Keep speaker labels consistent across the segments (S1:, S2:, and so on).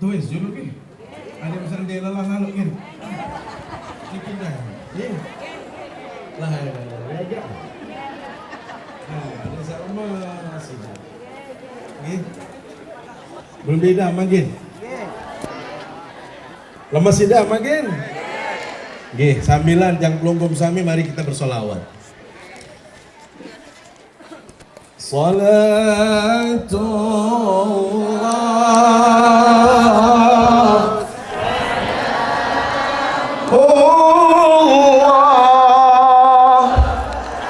S1: Tuis dulu ke? Ada pesan dia lelah lalu kan? Sikit dah. Lah agak. Ada sama sudah. Belum beda makin. Lemas tidak makin. Sambilan jang pelungkum sami, mari kita bersolawat. Salatullah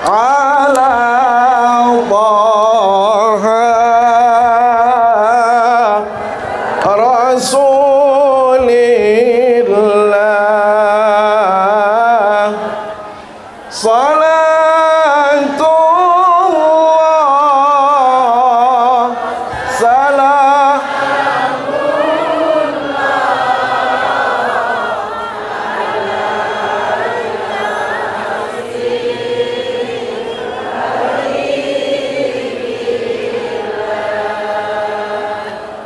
S1: ala Rasulillah. Salatullah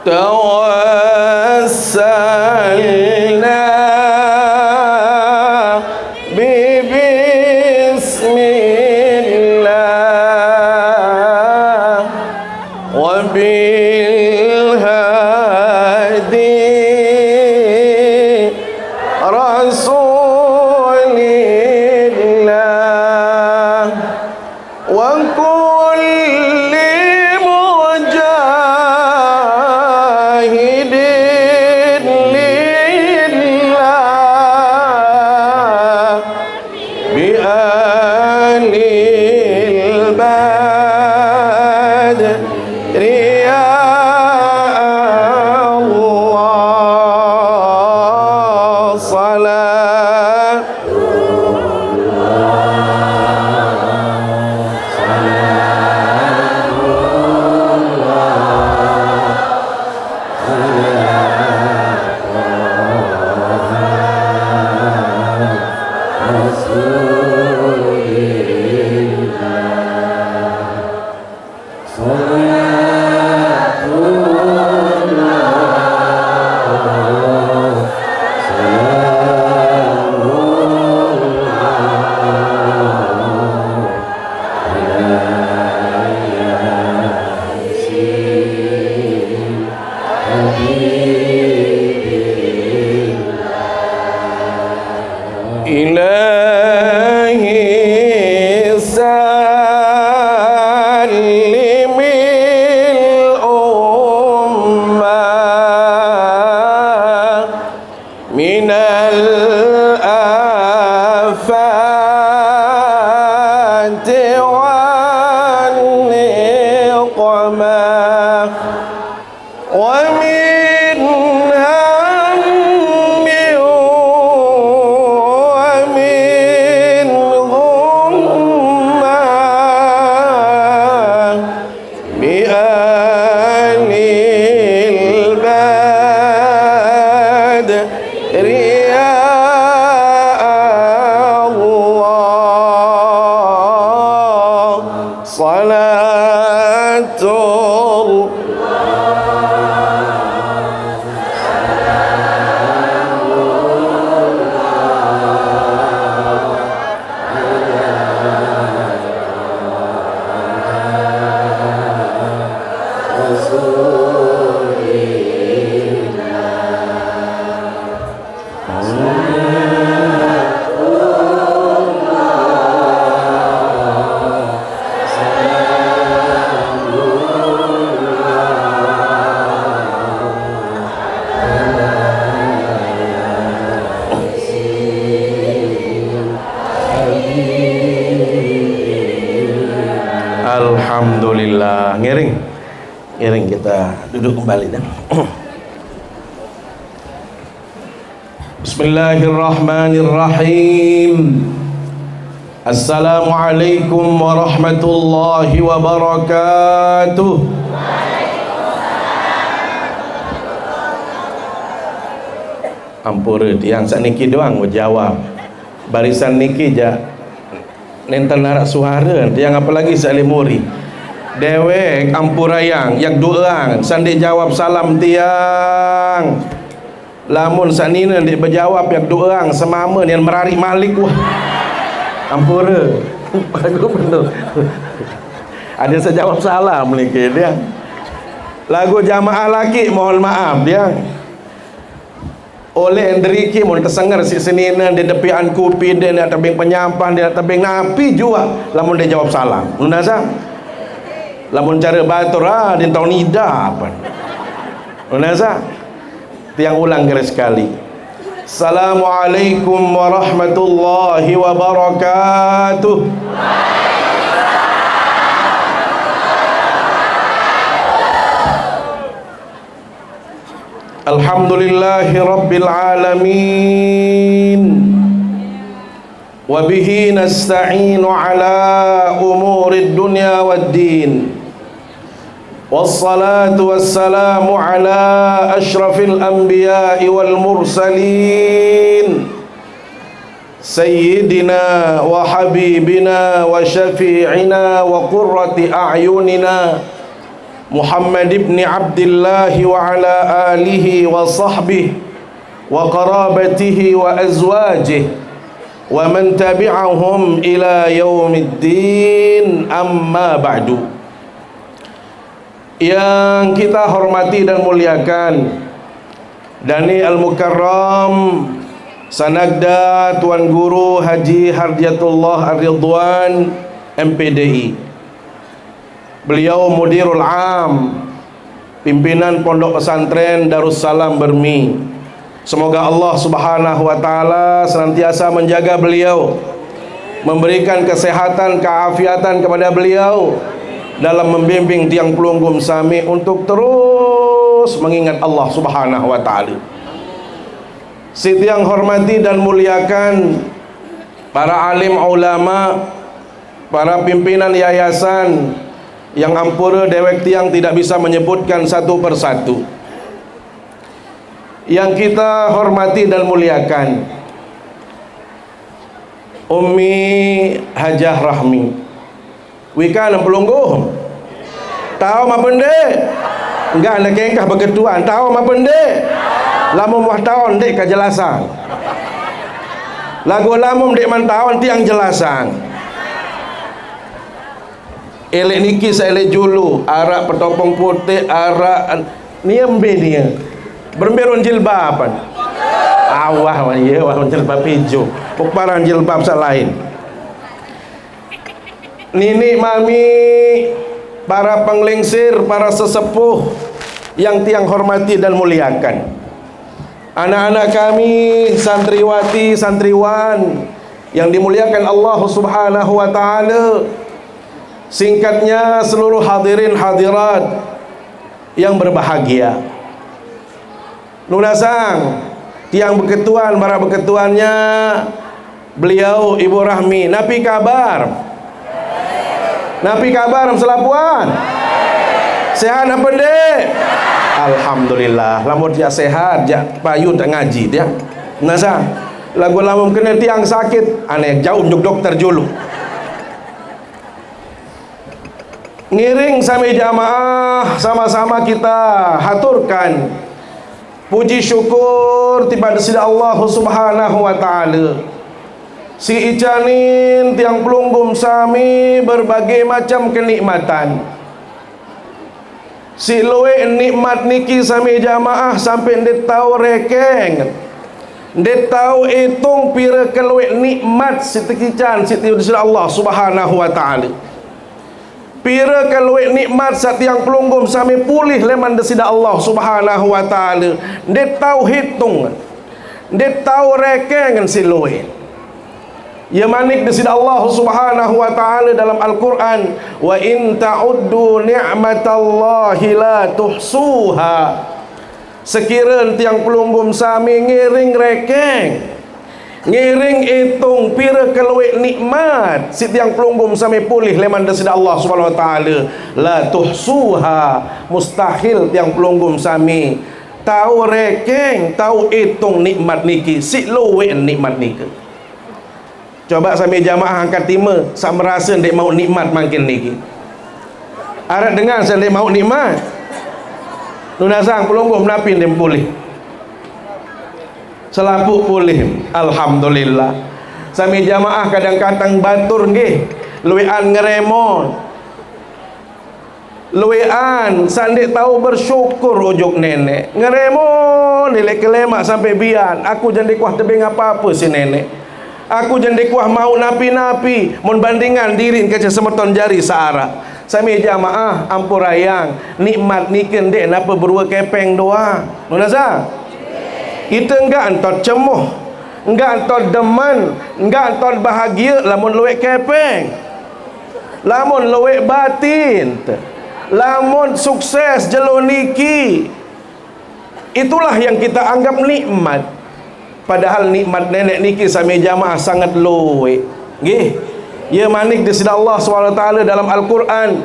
S1: tawassalna bismillah wa bil hadi rasulillah wa kulli mujahidin lillah bi alil badri ya Allah. Salat ilahi salimil ummah minal afati wan niqmah wa min hammi wa min ghummah bi alil badri ya Allah. Salatul Alhamdulillah. Ngiring kita duduk kembali dan Bismillahirrahmanirrahim. Assalamualaikum warahmatullahi wabarakatuh. Ampura tiang sakniki doang jawab. Barisan niki je nentan larak suara tiang apa lagi salih muri. Dewek ampurayang yak doang sandi jawab salam tiang.
S2: Lamun sanina dia berjawab yang dua orang semama yang merarik malik wah. Ampura. Lagu betul. Ada saya jawab salah meliki dia. Lagu jamaah laki mohon maaf dia. Oleh Enrique mun tersengar si senina dia depian kopi dia nak tebing penyampah dia nak tebing napi jua lamun dia jawab salah. Nunasa. Lamun cara batur dia tahu nida apa. Nunasa. Tiang ulang kira sekali. Assalamualaikum warahmatullahi wabarakatuh. Alhamdulillahi rabbil alamin. Wabihi nasta'inu ala umurid dunya waddin. Wassalatu wassalamu ala ashrafil anbiya'i wal mursalin Sayyidina wa habibina wa syafi'ina wa qurrati a'yunina Muhammad ibn Abdullah wa ala alihi wa sahbihi wa qarabatihi wa azwajihi wa man tabi'ahum ila yaumiddin, amma ba'du. Yang kita hormati dan muliakan Dani Al-Mukarram Sanagda Tuan Guru Haji Hardiyatullah Ar-Ridwan MPDI. Beliau Mudirul Am, pimpinan Pondok Pesantren Darussalam Bermi. Semoga Allah Subhanahu wa taala senantiasa menjaga beliau, memberikan kesehatan, keafiatan kepada beliau dalam membimbing tiang pelunggum sami untuk terus mengingat Allah Subhanahu wa taala. Siti yang hormati dan muliakan para alim ulama, para pimpinan yayasan yang ampura dewek tiang tidak bisa menyebutkan satu persatu. Yang kita hormati dan muliakan Ummi Hajah Rahmi Wika dan pelungguh. Tahu apa benda? Enggak ada kengkah berketuan. Tahu apa benda? Lamun wah tahun dek kejelasan. Lagu lamun dek man tahun tiang jelasan. Elek niki saya elek julu arak petopong putih arak ni embe dia bermerun jilbaban awah ya wah jilbab hijau pokparan jilbab selain nini mami para penglingsir para sesepuh yang tiang hormati dan muliakan, anak-anak kami santriwati santriwan yang dimuliakan Allah Subhanahu wa taala. Singkatnya seluruh hadirin hadirat yang berbahagia. Nunasang tiang berketuan, para berketuannya beliau Ibu Rahmi. Napi kabar? Napi kabar selapuan? Sehat apa dek? Alhamdulillah. Lamun dia sehat, dia payun tak ngaji dia. Nunasang lagu lamun kena tiang sakit, aneh jauh juk dokter julu. Ngiring sami jamaah sama-sama kita haturkan puji syukur kepada Sida Allah Subhanahu wa taala. Si icanin tiang pelunggum sami berbagai macam kenikmatan. Si loe nikmat niki sami jamaah sampai ndet tahu rekeng. Ndet tahu hitung pira keluwe nikmat siti kican siti Sida Allah Subhanahu wa taala. Pira kalau nikmat saat yang pelunggum sami pulih leman desida Allah Subhanahu wa taala. Dia tahu hitung. Dia tahu rekengan siloe. Ya manik desida Allah Subhanahu wa taala dalam Al-Qur'an, wa in ta'uddu ni'matallahi la tuhsuha. Sekiranya tiang pelunggum sami ngiring rekeng, ngiring hitung pira keluwe nikmat si tiang pelunggum sampai pulih leman desida Allah Subhanahu wa taala, la tuhsuha, mustahil tiang pelunggum sami tahu rekeng tahu hitung nikmat niki si luwe nikmat niki. Coba sami jamaah angkat timah sak merasa ndek mau nikmat makin niki. Arep dengar saya ndek mau nikmat. Nunasang pelunggum napi ndek pulih. selapuk pulih. Alhamdulillah. Sami jamaah kadang-kadang batur nggih, luwean ngeremon. Luwean sandik tahu bersyukur ujuk nenek. Ngeremon nilai kelemak sampai bian. Aku jangan kuah tebing apa-apa si nenek. Aku jangan kuah mau napi-napi mun bandingan diri kaca semeton jari searah. Sami jamaah ampurayang nikmat niken dek napa berua kepeng doa. Nunasa? Kita enggak antot cemuh, enggak antot deman, enggak antot bahagia lamun luwek kepeng. Lamun luwek batin. Lamun sukses jelo niki, itulah yang kita anggap nikmat. Padahal nikmat nenek niki sami jamaah sangat luwe. Nggih. Ya manik di sida Allah SWT dalam Al-Quran,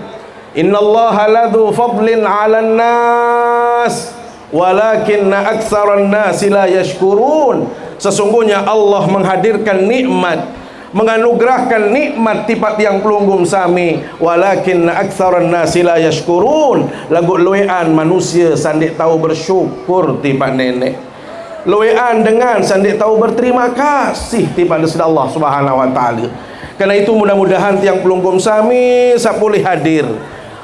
S2: innallaha ladzu fadlin 'alan nas walakinna aktsaran nasi la yashkurun. Sesungguhnya Allah menghadirkan nikmat, menganugerahkan nikmat tipat yang pelunggum sami, walakin aktsaran nasi la yashkurun. Lagu luean manusia sandik tahu bersyukur tipat nenek. Luean dengan sandik tahu berterima kasih tipat kepada Allah Subhanahu wa taala. Karena itu mudah-mudahan tiang pelunggum sami sapulih hadir.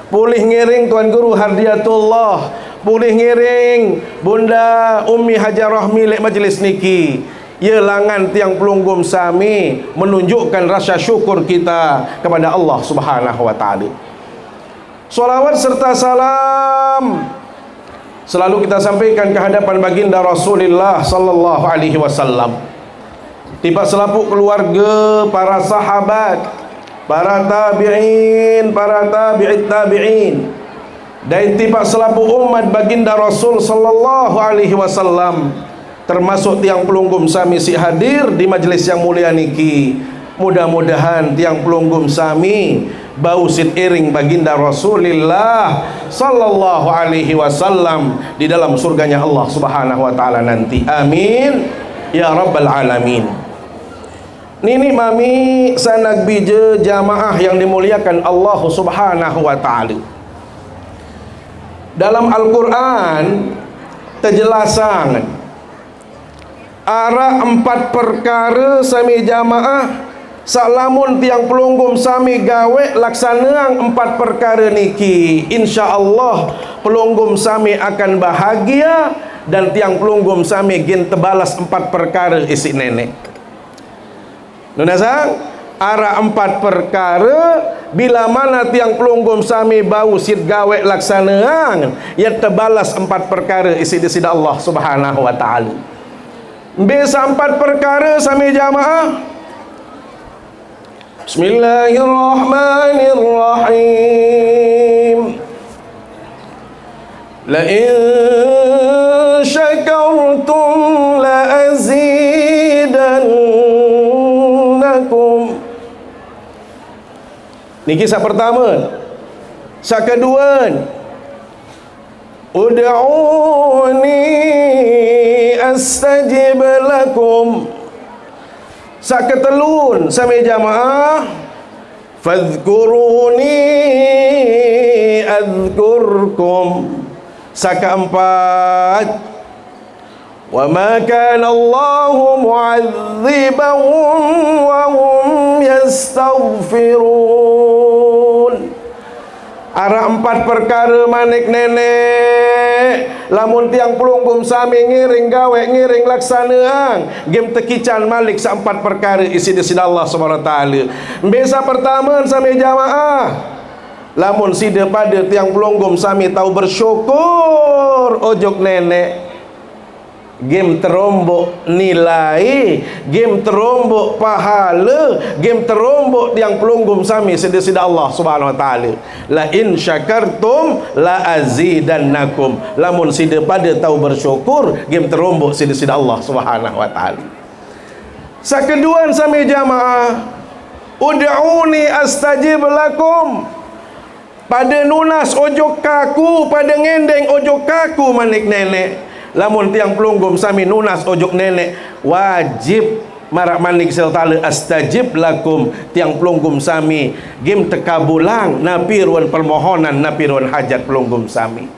S2: Pulih ngiring Tuan Guru Hardiatullah, pulih ngiring Bunda Ummi Hajarah milik majlis niki. Ya langan tiang pelunggum sami menunjukkan rasa syukur kita kepada Allah Subhanahu wa taala. Salawat serta salam selalu kita sampaikan ke hadapan baginda Rasulullah sallallahu alaihi wasallam. Tiba selapuk keluarga, para sahabat, para tabi'in, para tabi'it tabi'in, dan tiba selapuk umat baginda Rasul sallallahu alaihi wasallam, termasuk tiang pelunggum sami si hadir di majlis yang mulia niki. Mudah-mudahan tiang pelunggum sami bau sit iring baginda Rasulullah sallallahu alaihi wasallam di dalam surganya Allah Subhanahu wa taala nanti. Amin ya rabbal alamin. Nini mami sanak bija jamaah yang dimuliakan Allah Subhanahu wa taala. Dalam Al-Qur'an terjelasan ara 4 perkara sami jamaah salamun tiang pelunggum sami gawe laksanaan 4 perkara niki, insyaallah pelunggum sami akan bahagia dan tiang pelunggum sami gin tebalas 4 perkara isi nenek. Nunasang ara 4 perkara bila mana tiang pelunggum sami bau sid gawe laksanaan ya tebalas 4 perkara isi di sida Allah Subhanahu wa taala. Bisa 4 perkara sami jamaah. Bismillahirrahmanirrahim. La in syakartum la azidannakum. Niki kisah pertama. Kisah kedua, ud'uni astajib lakum. Saketelun sami jamaah, fadhkuruni adhkurkum. Sakeempat, wa ma kana Allahu mu'adzibahum wa hum yastaghfirun. Ara 4 perkara manik nenek lamun tiang pelunggum sami ngiring gawe ngiring laksanaan game tekican malik sa 4 perkara isi di sida Allah Subhanahu wa taala. Bisa pertama sami jamaah lamun sida pada tiang pelunggum sami tahu bersyukur ojok nenek game terombok nilai, game terombok pahala, game terombok tiang pelunggum sami sida-sida Allah Subhanahu wa taala. La in syakartum la azidannakum. Lamun sida pada tahu bersyukur, game terombok sida-sida Allah Subhanahu wa taala. Sakeduan sami jamaah, ud'uni astajib lakum. Pada nunas ojok kaku, pada ngendeng ojok kaku manik nenek. Lamun tiang pelunggum sami nunas ojok nenek wajib marak manik seltale astajib lakum. Tiang pelunggum sami gim tekabulang napi ruan permohonan napi ruan hajat pelunggum sami.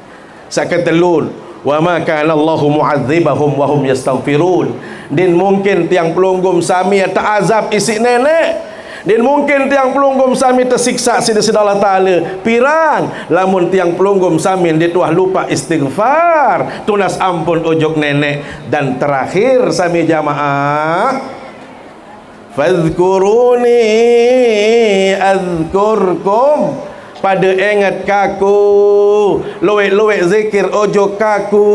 S2: Saketelun wa ma kana Allahu mu'adzibahum wa hum yastaghfirun. Dan mungkin tiang pelunggum sami tak azab isi nenek, dan mungkin tiang pelunggum sami tersiksa sida Allah Ta'ala pirang lamun tiang pelunggum sami dia tuah lupa istighfar tunas ampun ujug nenek. Dan terakhir sami jamaah, fadhkuruni azkurkum, pada ingat kaku, luwek-luwek zikir ojo kaku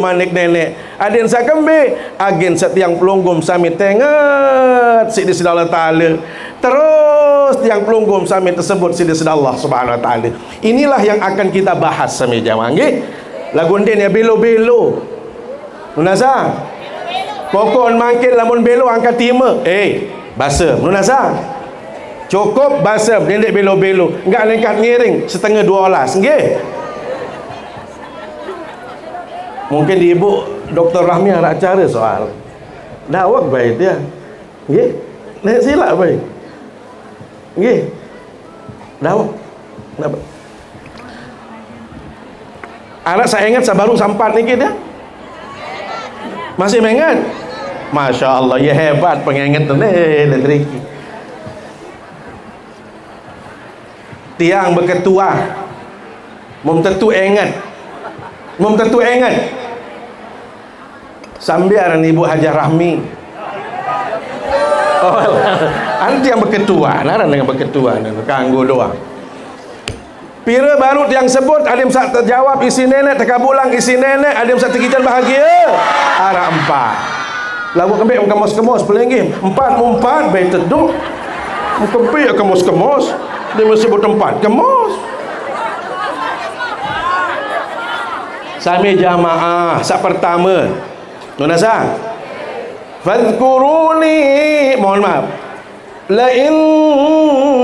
S2: manik nenek. Adin sakembe agen setiang pelunggum sami tengat sidi Allah Ta'ala, terus tiang pelunggum sami tersebut sidi Allah Subhanahu Wa Ta'ala. Inilah yang akan kita bahas sami jamaah nggih. Lagu ndin ya belo-belo munasa pokok mangkit lamun belo angkat timah bahasa munasa cukup bahasa dendek belo-belo, enggak lengkat ngiring setengah 12 nggih. Mungkin di ibu Dr. Rahmi ada acara soal dawak baik dia nggih, naik silap baik nggih, dawak kenapa anak saya ingat saya baru sampat ni dia masih mengingat. Masya Allah, ya hebat pengingat tu ni. Tiang berketua mum tentu ingat sambiar Ibu Hajar Rahmi. Oh, anti yang berketua naran dengan berketua kanggo doang. Pira baru yang sebut ada yang sak terjawab isi nenek terkabulang isi nenek, ada yang sak terkican bahagia arah 4 lagu kembik kemos-kemos pelenggi 4 baik teduk kembik kemos-kemos dia sebut 4 kemos. Sami jamaah sak pertama nunasa fadhkuruni, mohon maaf, la in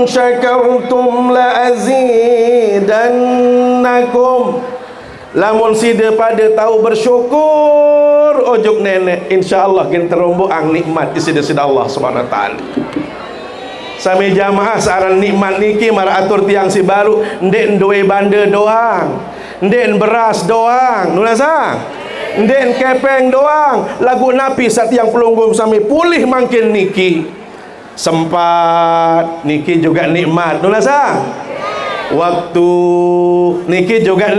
S2: syakartum la azidannakum, lamun sida pada tahu bersyukur ojuk nenek insyaallah kita terombok ang nikmat isida Allah Subhanahu Wa Ta'ala. Sami jamaah saran nikmat niki mara atur tiang si baru ndek duwe banda doang, ndek beras doang nunasa, ndek kepeng doang, lagu napi sat yang pelunggum sami pulih makin niki sempat niki juga nikmat nunasa, waktu niki juga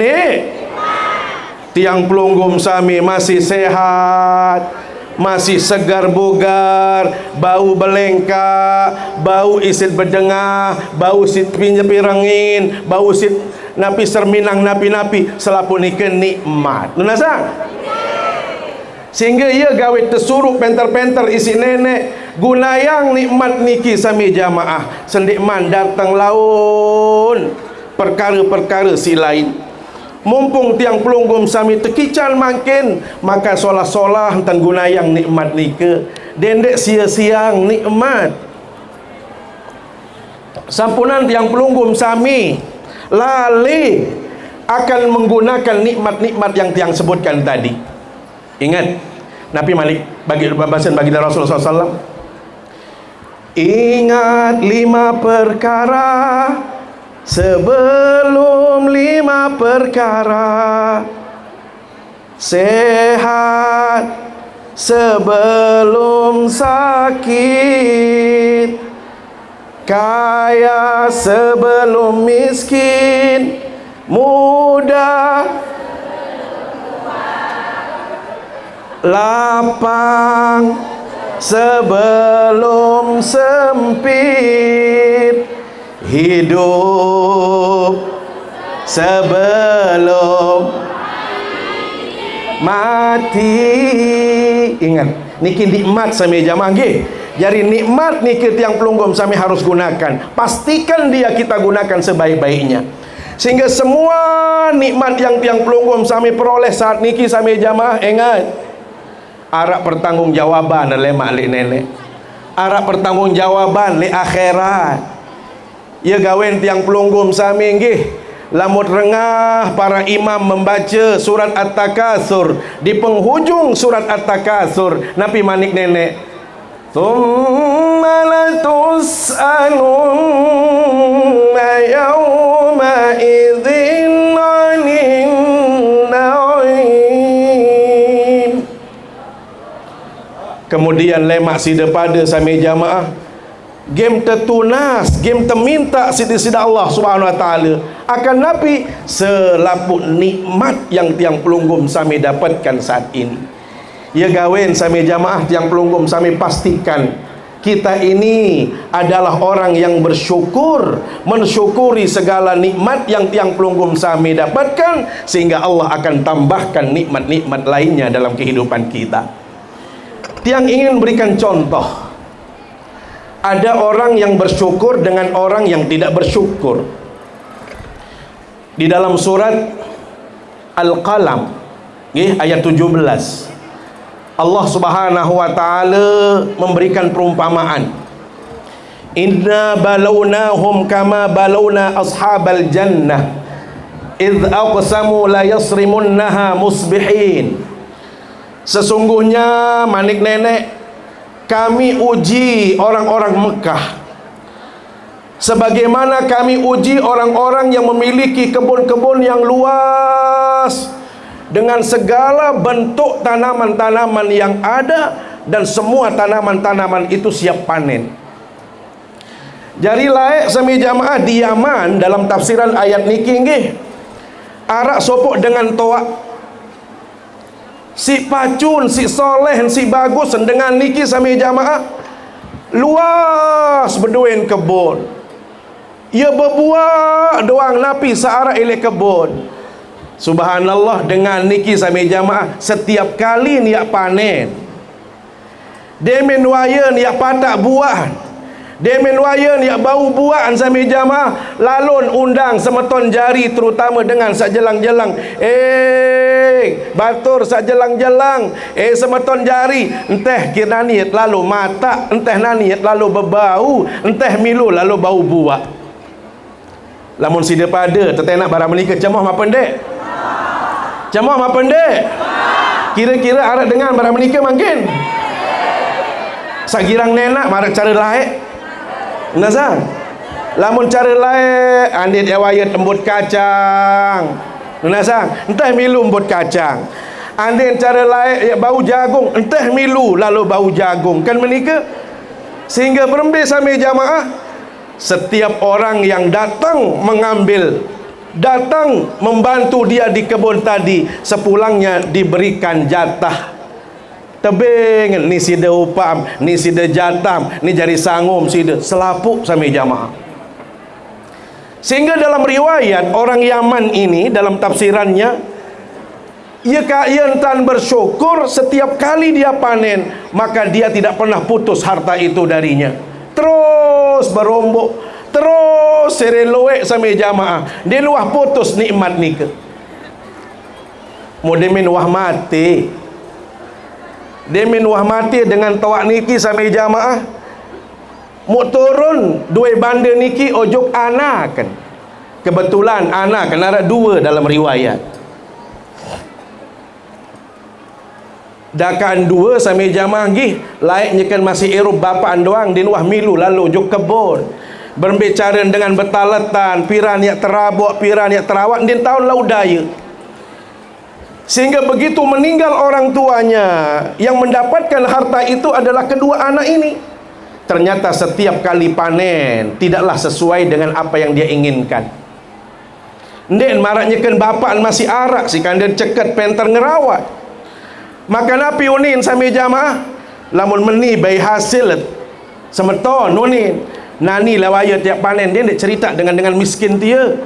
S2: tiang pelunggum sami masih sehat, masih segar bugar, bau belengka, bau isit berdengah, bau sit pirangin, bau sit napi serminang napi-napi selapun ikan nikmat nunasa. Sehingga ia gawe tersuruh penter-penter isi nenek gunayang nikmat niki sami jamaah sendikman datang laun perkara-perkara si lain. Mumpung tiang pelunggum sami tekican makin, maka solah-solah tentang gunayang nikmat nika dendek sia-siang nikmat. Sampunan tiang pelunggum sami lali akan menggunakan nikmat-nikmat yang tiang sebutkan tadi. Ingat Nabi Malik bagi bahasan bagi Rasulullah SAW, ingat 5 perkara sebelum 5 perkara, sehat sebelum sakit, kaya sebelum miskin, muda lapang sebelum sempit, hidup sebelum mati. Ingat niki nikmat sami jamaah nggih. Jadi nikmat niki tiang pelunggum sami harus gunakan. Pastikan dia kita gunakan sebaik-baiknya. Sehingga semua nikmat yang tiang pelunggum sami peroleh saat niki sami jamaah ingat arak pertanggungjawaban le mak le nenek, arak pertanggungjawaban le akhirat. Ya gawen tiang pelunggum sami nggih lamut rengah para imam membaca surat At-Takatsur, di penghujung surat At-Takatsur Nabi manik nenek, tsumma latus'alunna yawma idzin 'anil na'im. Kemudian lemak sida pada sami jamaah, game tertunas, game terminta sida Allah Subhanahu wa taala akan nabi selaput nikmat yang tiang pelunggum sami dapatkan saat ini. Ya gawin sami jamaah tiang pelunggum sami pastikan kita ini adalah orang yang bersyukur, mensyukuri segala nikmat yang tiang pelunggum sami dapatkan, sehingga Allah akan tambahkan nikmat-nikmat lainnya dalam kehidupan kita. Tiang ingin berikan contoh. Ada orang yang bersyukur dengan orang yang tidak bersyukur. Di dalam surat Al-Qalam, ayat 17, Allah Subhanahu wa taala memberikan perumpamaan. Inna balawnahum kama balawna ashabal jannah idh aqsamu la yasrimunnaha musbihin. Sesungguhnya manik nenek, kami uji orang-orang Mekah sebagaimana kami uji orang-orang yang memiliki kebun-kebun yang luas dengan segala bentuk tanaman-tanaman yang ada, dan semua tanaman-tanaman itu siap panen. Jadi laik sami jamaah di Yaman dalam tafsiran ayat niki nggih, arak sopok dengan toak si pacun, si soleh, si bagus dengan niki sami jamaah luas berduin kebun. Ia berbuah doang napi searah ile kebun. Subhanallah, dengan niki sami jamaah setiap kali niat panen, demen waya niat patak buah, demen waya niat bau buah sami jamaah, lalun undang semeton jari terutama dengan sak jelang-jelang, batur sak jelang-jelang, semeton jari enteh kira niat lalu mata, enteh naniat lalu berbau, enteh milu lalu bau buah. Lamun sida pada tetenak barang menikah cemoh apa pendek? Cemoh apa pendek? Kira-kira arak dengan barang menikah makin sagirang nenak marak cara laik nazar. Lamun cara laik andit awayat embut kacang nazar, entah milu embut kacang. Andit cara laik ya bau jagung, entah milu lalu bau jagung, kan menikah. Sehingga berembes sami jamaah, setiap orang yang datang mengambil, datang membantu dia di kebun tadi, sepulangnya diberikan jatah. Tebing ni sida upam, ni sida jatam, ni jari sangum sida selapuk sami jamaah. Sehingga dalam riwayat orang Yaman ini dalam tafsirannya, ia entan bersyukur setiap kali dia panen, maka dia tidak pernah putus harta itu darinya. Terus berombok, terus sereloek sampai jamaah. Dia luah putus nikmat nika. Modemin wah mati. Demin wah mati dengan tawak niki sampai jamaah. Mu turun dua banda niki ojuk anak kan. Kebetulan anak kan ada dua dalam riwayat. Dakan dua sampai jamaah gih laiknya kan masih erup bapaan doang di luah milu lalu juk kebun berbicara dengan betalatan piran yang terabuk, piran yang terawat din tahun lau daya. Sehingga begitu meninggal orang tuanya, yang mendapatkan harta itu adalah kedua anak ini. Ternyata setiap kali panen tidaklah sesuai dengan apa yang dia inginkan. Ndek maraknya kan bapaan masih arak si kandan ceket penter ngerawat. Maka napi unin sami jamaah lamun meni bayi hasil semeton unin nani lawaya tiap panen dia ndak cerita dengan miskin dia.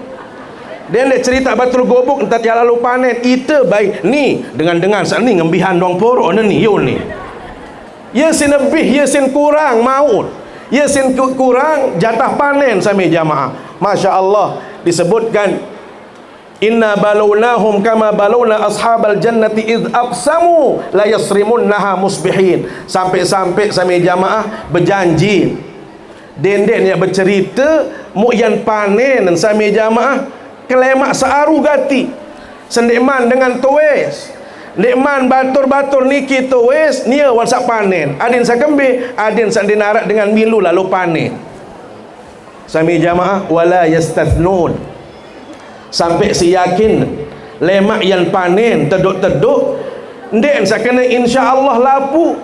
S2: Dia ndak cerita batul gobok entar dia lalu panen ite bayi ni dengan saat ni ngembihan dong poro ni yo ni. Ya sin lebih, ya sin kurang maut. Ya sin kurang jatah panen sami jamaah. Masya Allah disebutkan inna balawnahum kama balawna ashabal jannati idh aqsamu la yasrimunnaha musbihin. Sampai-sampai sami jamaah berjanji dendek yang bercerita mu yang panen sami jamaah kelemak searu gati sendekman dengan tuwes nekman batur-batur niki tuwes nia wan sak panen adin sakembe adin sak dinarak dengan milu lalu panen sami jamaah wala yastathnun. Sampai si yakin lemak yang panen teduk-teduk ndek sakena insya-Allah lapu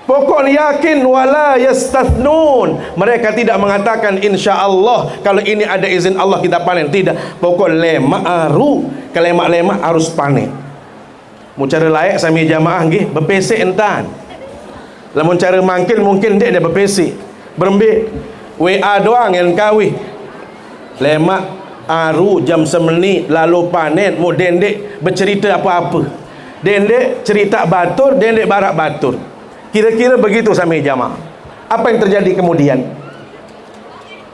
S2: Pokok yakin wala yastathnun. Mereka tidak mengatakan insya-Allah kalau ini ada izin Allah kita panen, tidak. Pokok lemak aru, kelemak-lemak harus panen. Mu cara layak sami jamaah nggih berpesek entan. Lamun cara mangkil mungkin dia ada berpesek. Berembik WA doang yang kawih. Lemak aru jam semenit lalu panen, mu dendek bercerita apa-apa. Dendek cerita batur, dendek barak batur. Kira-kira begitu sami jamaah. Apa yang terjadi kemudian?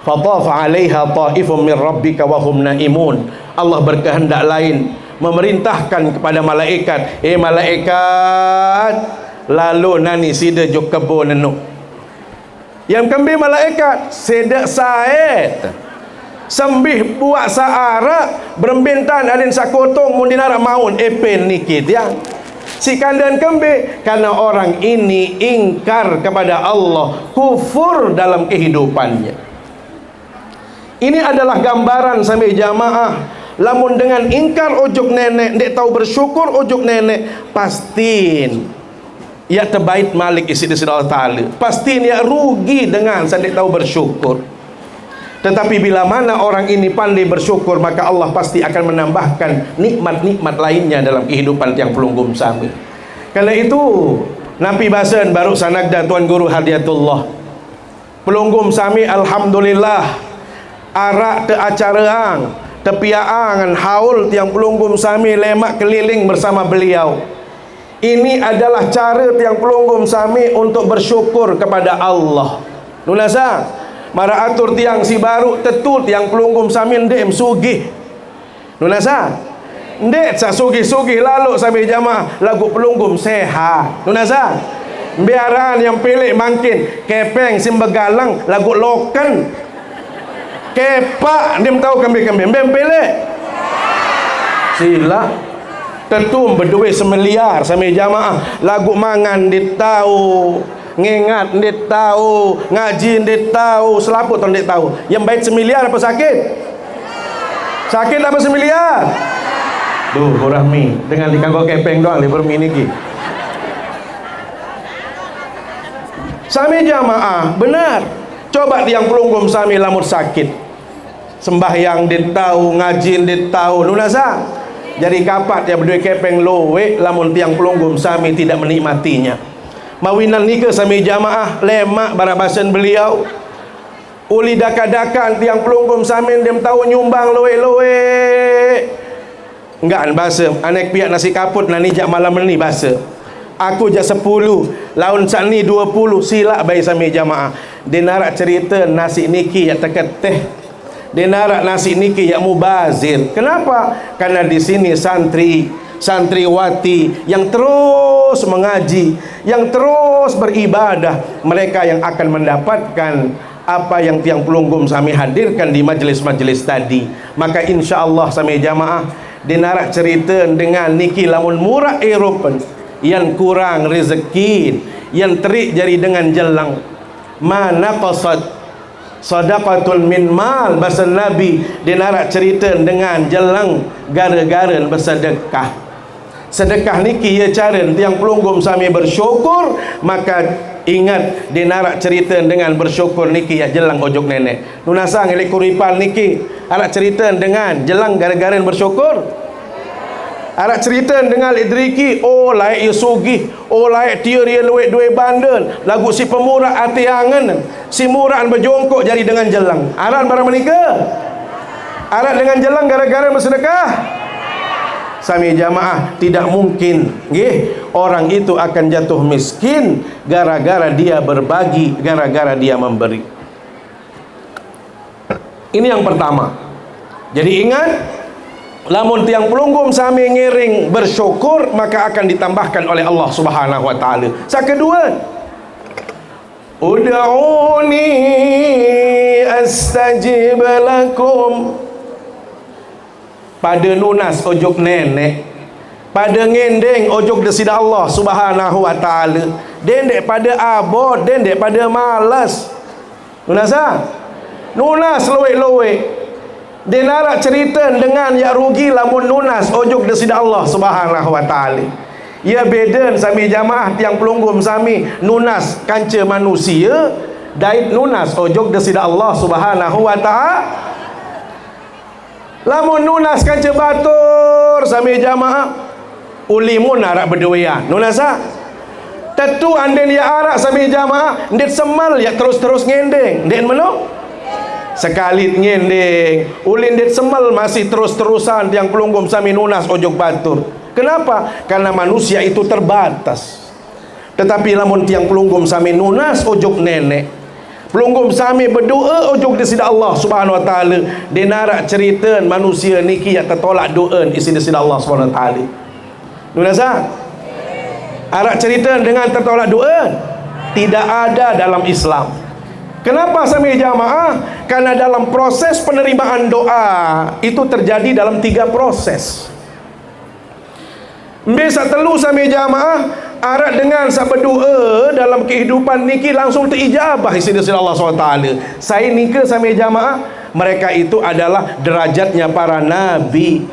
S2: Fatafa 'alaiha ta'ifun min rabbika wa hum naimun. Allah berkehendak lain, memerintahkan kepada malaikat, malaikat, lalu nani sida jo kebun nenuk. Yang kembali malaikat sedak saet. Sembih buat searak berembintan adin sakotong mundinara maun epen nikit ya. Si kandan kembe karena orang ini ingkar kepada Allah, kufur dalam kehidupannya. Ini adalah gambaran sampai jamaah. Lamun dengan ingkar ujuk nenek, dek tahu bersyukur ujuk nenek, pastiin ya terbaik malik isi di Allah Ta'ala. Pastiin ya rugi dengan sedek tahu bersyukur. Tetapi bila mana orang ini pandai bersyukur, maka Allah pasti akan menambahkan nikmat-nikmat lainnya dalam kehidupan tiang pelunggum sami. Karena itu Nabi Basan baru sanagda Tuan Guru Hadiatullah pelunggum sami alhamdulillah arak te acaraan tepiaan haul tiang pelunggum sami lemak keliling bersama beliau. Ini adalah cara tiang pelunggum sami untuk bersyukur kepada Allah. Nunasa mara atur tiang si baru tetut tiang pelunggum sami ndek sugih. Nunasa ndek sa sugih-sugih lalu sambil jamaah lagu pelunggum sehat. Nunasa biaran yang pilih mangkin kepeng simbegalang lagu loken kepak dia tahu kambing-kambing bem pilih sila tetum berdua semeliar sambil jamaah lagu mangan ditahu ngingat ndet tahu, ngaji ndet tahu, selaput ndet tahu. Yang baik semiliar apa sakit? Sakit apa semiliar? Duh, Rahmi dengan dikanggo kepeng doang libur mini ki. Sami jamaah, benar. Coba tiang pelunggum sami lamun sakit. Sembahyang ndet tahu, ngaji ndet tahu, lunasa. Jadi kapat ya berdua kepeng lowe lamun tiang pelunggum sami tidak menikmatinya. Mawinan nika sami jamaah lemak barabasan beliau uli daka-dakan tiang pelunggum samin dia tahu nyumbang loe-loe enggak bahasa anek piak nasi kaput nani jak malam ni bahasa aku jak 10 laun sani 20 silak bayi sami jamaah dia narak cerita nasi niki yang teketeh dia narak nasi niki yang mubazir. Kenapa? Karena di sini santriwati yang terus mengaji, yang terus beribadah, mereka yang akan mendapatkan apa yang tiang pelunggum sami hadirkan di majelis-majelis tadi. Maka insya Allah sami jamaah dinarak cerita dengan niki lamun murah Eropa yang kurang rezeki, yang terik jari dengan jelang mana qasad sadaqatul min mal bahasa Nabi dinarak cerita dengan jelang gara-gara bersedekah. Sedekah niki ya cara tiang pelunggum sami bersyukur, maka ingat dinarak cerita dengan bersyukur niki ya jelang ojok nenek. Nunasa ngelik kuripan niki arak cerita dengan jelang gara-gara bersyukur. Arak cerita dengan idriki oh laik ya sugih, oh laik dia dia luit dua bandel lagu si pemurah hati angan si murahan berjongkok jadi dengan jelang aran barang menikah arak dengan jelang gara-gara bersedekah. Sami jamaah tidak mungkin nggih orang itu akan jatuh miskin gara-gara dia berbagi, gara-gara dia memberi. Ini yang pertama. Jadi ingat, lamun tiang pelunggum sami ngiring bersyukur, maka akan ditambahkan oleh Allah Subhanahu wa taala. Yang kedua, ud'uni astajib lakum. Pada nunas ojok nenek, pada ngendeng ojok desida Allah Subhanahu wa taala, dendek pada abot, dendek pada malas. Nunasa nunas loe-loe dia narak cerita dengan ya rugi lamun nunas ojok desida Allah Subhanahu wa taala. ia beden sami jamaah tiang pelunggum sami nunas kanca manusia dait nunas ojog desida Allah Subhanahu wa ta'ala. Lamun nunas kanca batur sami jamaah ulimun arak berduia nunasa tentu anden ya arak sami jamaah ndet semal ya terus-terus ngendeng ndet meno sekali ngendeng ulin ndet semal masih terus-terusan tiang pelunggum sami nunas ojog batur. Kenapa? Karena manusia itu terbatas. Tetapi lamun tiang pelunggum sami nunas ojog nenek pelunggum sami berdoa ojog desida Allah Subhanahu wa taala denara cerita manusia niki yang tertolak doa isi desida Allah Subhanahu wa taala. Nunasa arak cerita dengan tertolak doa tidak ada dalam Islam. Kenapa sami jamaah? Karena dalam proses penerimaan doa itu terjadi dalam 3 proses. Bisa telu sami jamaah arak dengan sa berdoa dalam kehidupan niki langsung terijabah isi desida Allah SWT. Saya nika sami jamaah mereka itu adalah derajatnya para nabi.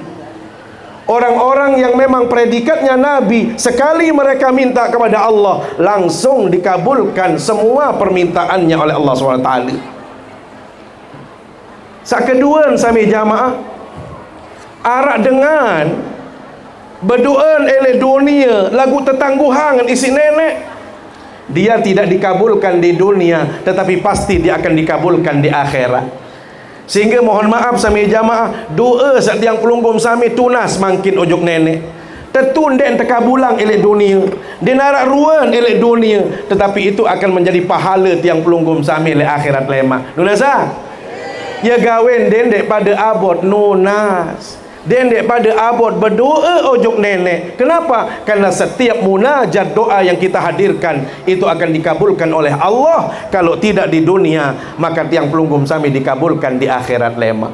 S2: Orang-orang yang memang predikatnya nabi, sekali mereka minta kepada Allah langsung dikabulkan semua permintaannya oleh Allah SWT. Sakeduan sami jamaah arak dengan berdoa oleh dunia lagu tetangguhan isi nenek, dia tidak dikabulkan di dunia tetapi pasti dia akan dikabulkan di akhirat. Sehingga mohon maaf sami jamaah doa setiang pelunggum sami tunas makin ojok nenek tetun den tekabulang elek dunia den arak ruan elek dunia tetapi itu akan menjadi pahala tiang pelunggum sami elek akhirat lema. Nunasa ya gawen den dek pada abot nunas den dek pada abot berdoa ojok nenek. Kenapa? Karena setiap munajat doa yang kita hadirkan itu akan dikabulkan oleh Allah. Kalau tidak di dunia maka tiang pelunggum sami dikabulkan di akhirat lema.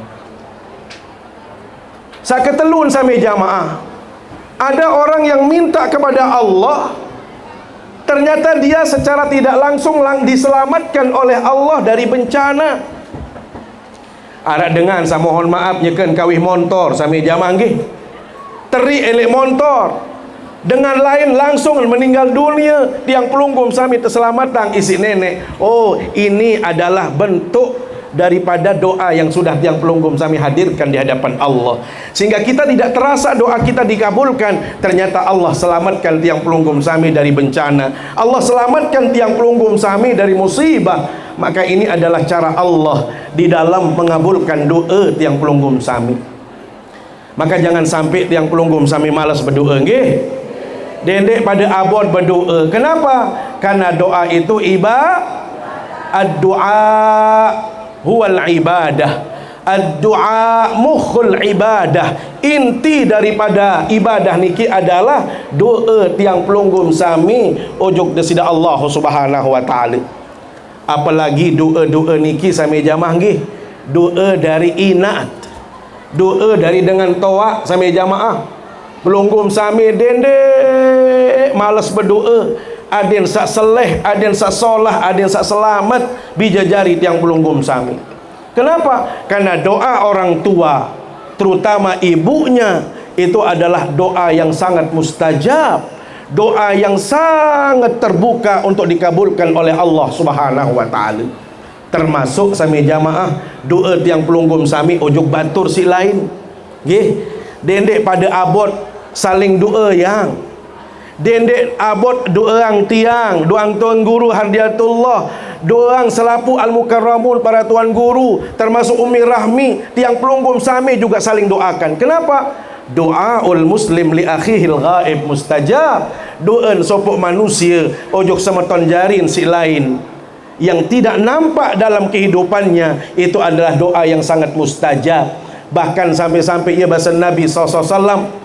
S2: Saketelun sami jamaah ada orang yang minta kepada Allah ternyata dia secara tidak langsung diselamatkan oleh Allah dari bencana. Arak dengan saya mohon maaf nyekan kawih motor sami jamaah nggih teri elek motor dengan lain langsung meninggal dunia tiang pelunggum sami terselamatkan isi nenek. Oh, ini adalah bentuk daripada doa yang sudah tiang pelunggum sami hadirkan di hadapan Allah sehingga kita tidak terasa doa kita dikabulkan. Ternyata Allah selamatkan tiang pelunggum sami dari bencana, Allah selamatkan tiang pelunggum sami dari musibah. Maka ini adalah cara Allah di dalam mengabulkan doa tiang pelunggum sami. Maka jangan sampai tiang pelunggum sami malas berdoa nggih. Dendek pada abot berdoa. Kenapa? Karena doa itu ad-du'a huwal ibadah. Ad-du'a mukhul ibadah. Inti daripada ibadah niki adalah doa tiang pelunggum sami ojok desida Allah Subhanahu wa taala. Apalagi doa-doa niki sami jamaah nggih doa dari inat, doa dari dengan toak sami jamaah pelunggum sami dendek malas berdoa aden sak seleh aden sak solah aden sak selamat bijajari tiang pelunggum sami. Kenapa? Karena doa orang tua terutama ibunya itu adalah doa yang sangat mustajab, doa yang sangat terbuka untuk dikabulkan oleh Allah Subhanahu wa taala. Termasuk sami jamaah doa tiang pelunggum sami ojok batur si lain nggih dendek pada abot saling doa yang dendek abot doang tiang doang tuan guru hadiatullah doang selapu al-mukarramun para tuan guru termasuk Umi Rahmi tiang pelunggum sami juga saling doakan. Kenapa? Doaul muslim li akhihil ghaib mustajab. Doa sopok manusia ojok semeton jarin si lain yang tidak nampak dalam kehidupannya itu adalah doa yang sangat mustajab. Bahkan sampai-sampai ia bahasa Nabi SAW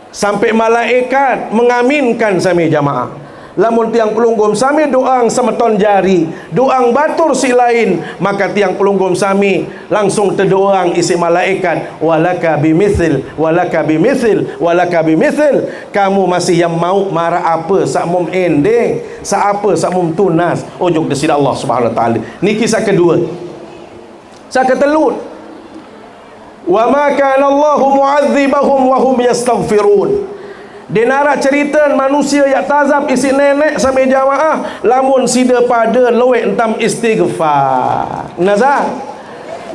S2: sampai malaikat mengaminkan sami jamaah. Lamun tiang pelunggum sami doang semeton jari doang batur si lain maka tiang pelunggum sami langsung terdoang isi malaikat walaka bimithil walaka bimithil walaka bimithil. Kamu masih yang mau marah apa sak mum ending sak apa sak mum tunas ojok desida Allah Subhanahu wa taala. Ni kisah kedua. Kisah ketelut wa ma kana Allahu mu'adzibahum wa hum yastaghfirun. Dia narak cerita manusia yang tazab isi nenek sampai jamaah lamun sida pada lewek entam istighfar. Nazar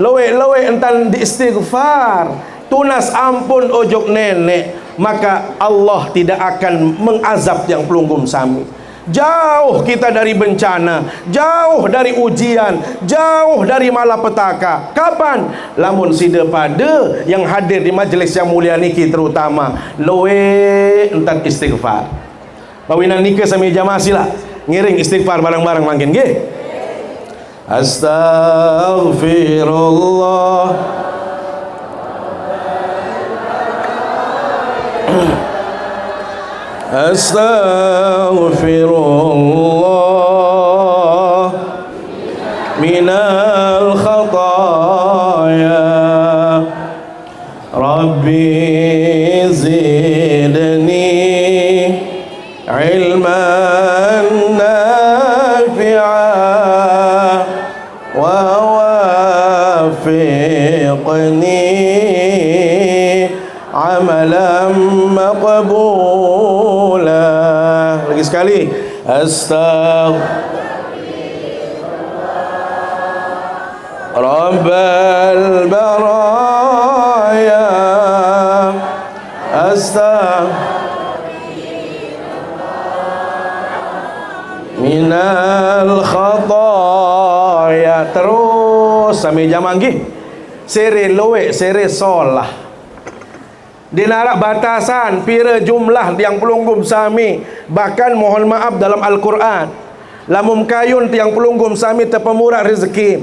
S2: lewek entam di istighfar, tunas ampun ojok nenek, maka Allah tidak akan mengazab yang pelunggum sami. Jauh kita dari bencana, jauh dari ujian, jauh dari malapetaka. Kapan? Lamun sida pada yang hadir di majlis yang mulia niki, terutama loe entat istighfar. Pawinan nikah sami jamaah sila ngiring istighfar bareng-bareng mangkin nggih. Astaghfirullah Astaghfirullah minal khataya Rabbi zidni ilman nafi'a wa wafiqni amalan maqbula. Lagi sekali, astaghfirullah rabbal baraya astaghfirullah minal khataya. Terus sampai jam nggih sere loe sere solah. Dinarak batasan pira jumlah yang pelunggum sami. Bahkan mohon maaf dalam Al-Quran, lamun kayun tiang pelunggum sami terpemurah rezeki,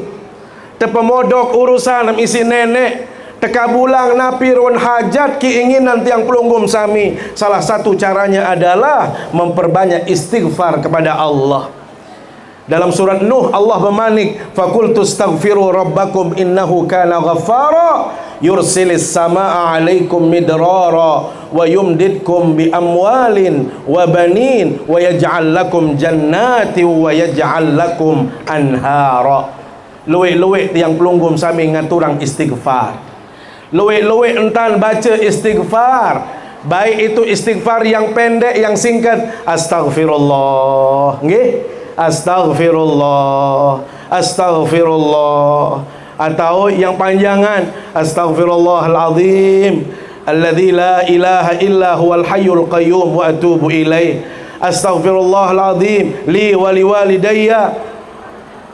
S2: terpemodok urusan isi nenek, tekabulang napi ron hajat keinginan tiang pelunggum sami. Salah satu caranya adalah memperbanyak istighfar kepada Allah. Dalam surat Nuh Allah bermanik, faqultu astaghfiru rabbakum innahu kana ghaffara yursilis samaa alaikum midrara wa yumdidkum bi amwalin wa banin wa yaj'al lakum jannati wa yaj'al lakum anhara. Luwek-luwek tiang pelunggum sami ngaturang istighfar. Luwek-luwek entan baca istighfar, baik itu istighfar yang pendek yang singkat, astaghfirullah nggih, astaghfirullah, astaghfirullah, atau yang panjangan, astaghfirullahalazim alladzi la ilaha illa huwal hayyul qayyum wa atubu ilaih, astaghfirullahalazim li wa liwalidayya